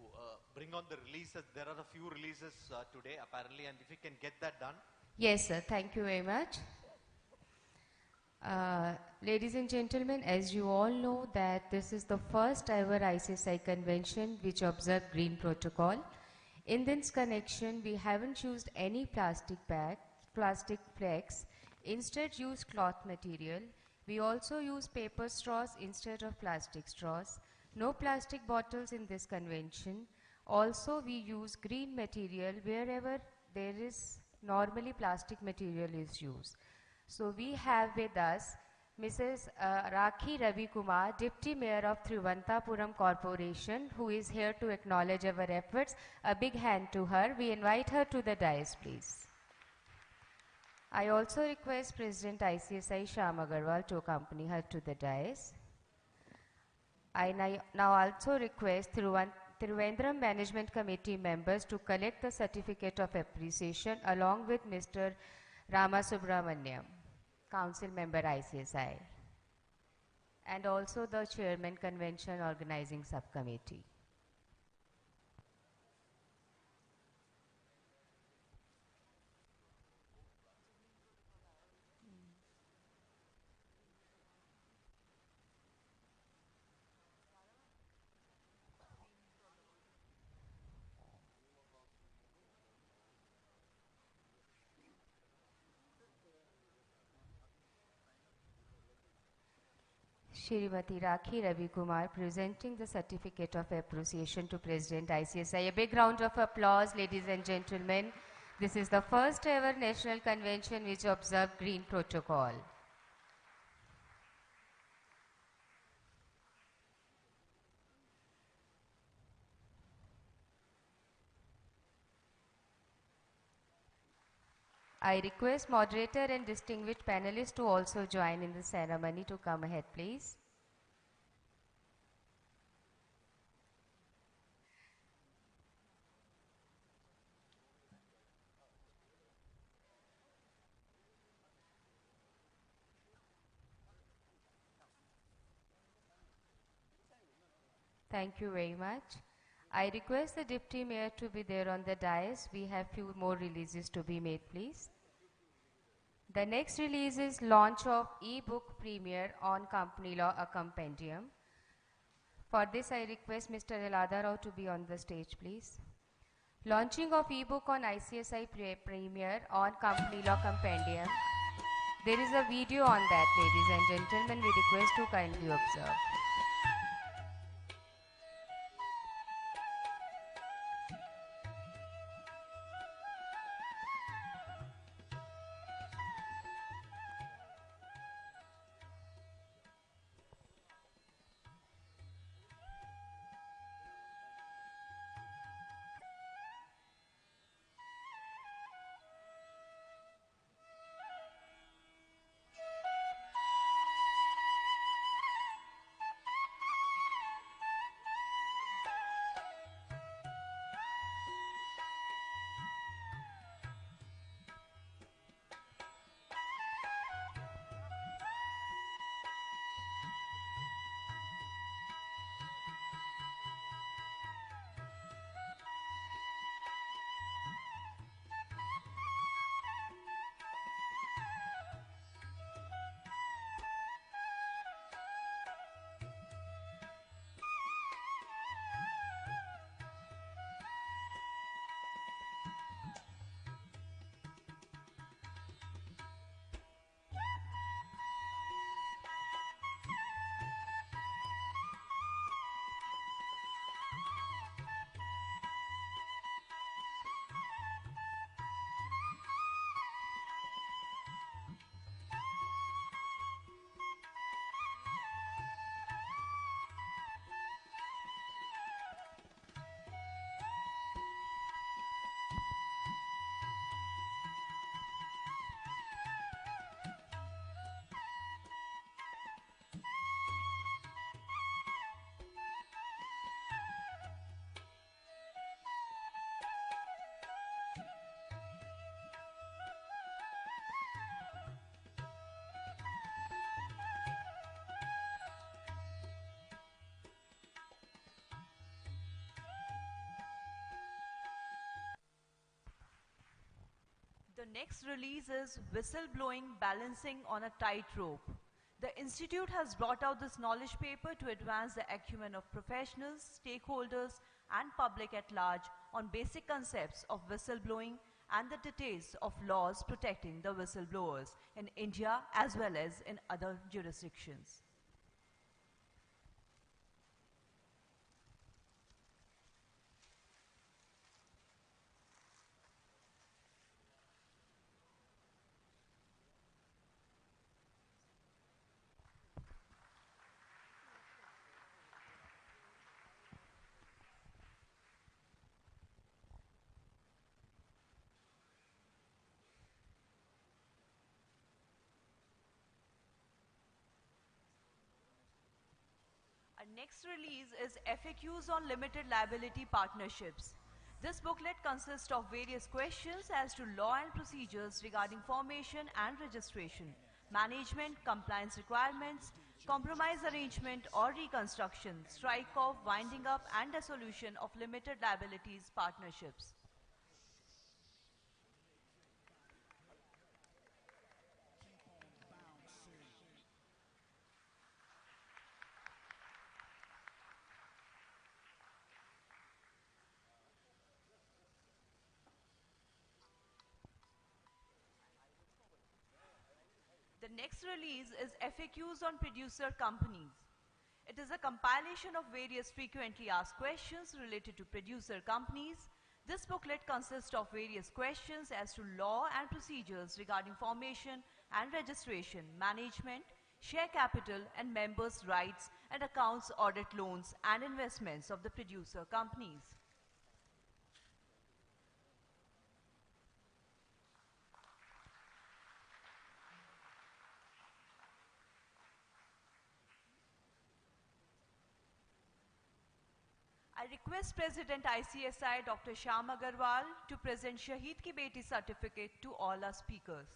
bring on the releases? There are a few releases today, apparently, and if we can get that done. Yes, sir. Thank you very much. Ladies and gentlemen, as you all know that this is the first ever ICSI convention which observed Green Protocol. In this connection, we haven't used any plastic flex, instead used cloth material. We also use paper straws instead of plastic straws. No plastic bottles in this convention. Also, we use green material wherever there is normally plastic material is used. So we have with us Mrs. Rakhi Ravi Kumar, Deputy Mayor of Thiruvananthapuram Corporation, who is here to acknowledge our efforts. A big hand to her. We invite her to the dais, please. I also request President ICSI Shyam Agarwal to accompany her to the dais. I now also request Trivandrum Management Committee members to collect the certificate of appreciation along with Mr. Ramasubramaniam, Council Member ICSI, and also the Chairman Convention Organizing Subcommittee. Shrimati Rakhi Ravi Kumar presenting the certificate of appreciation to President ICSI. A big round of applause, ladies and gentlemen. This is the first ever national convention which observed Green Protocol. I request moderator and distinguished panelists to also join in the ceremony to come ahead, please. Thank you very much. I request the Deputy Mayor to be there on the dais. We have few more releases to be made, please. The next release is launch of e-book premiere on company law, a compendium. For this, I request Mr. Elada Rao to be on the stage, please. Launching of e-book on ICSI premiere on company law compendium. There is a video on that, ladies and gentlemen. We request to kindly observe. The next release is Whistleblowing Balancing on a Tightrope. The Institute has brought out this knowledge paper to advance the acumen of professionals, stakeholders, and public at large on basic concepts of whistleblowing and the details of laws protecting the whistleblowers in India as well as in other jurisdictions. Our next release is FAQs on limited liability partnerships. This booklet consists of various questions as to law and procedures regarding formation and registration, management, compliance requirements, compromise arrangement or reconstruction, strike-off, winding up and dissolution of limited liabilities partnerships. The next release is FAQs on producer companies. It is a compilation of various frequently asked questions related to producer companies. This booklet consists of various questions as to law and procedures regarding formation and registration, management, share capital and members' rights and accounts, audit, loans and investments of the producer companies. I request President ICSI Dr. Shyam Agarwal to present Shaheed Ki Beti certificate to all our speakers.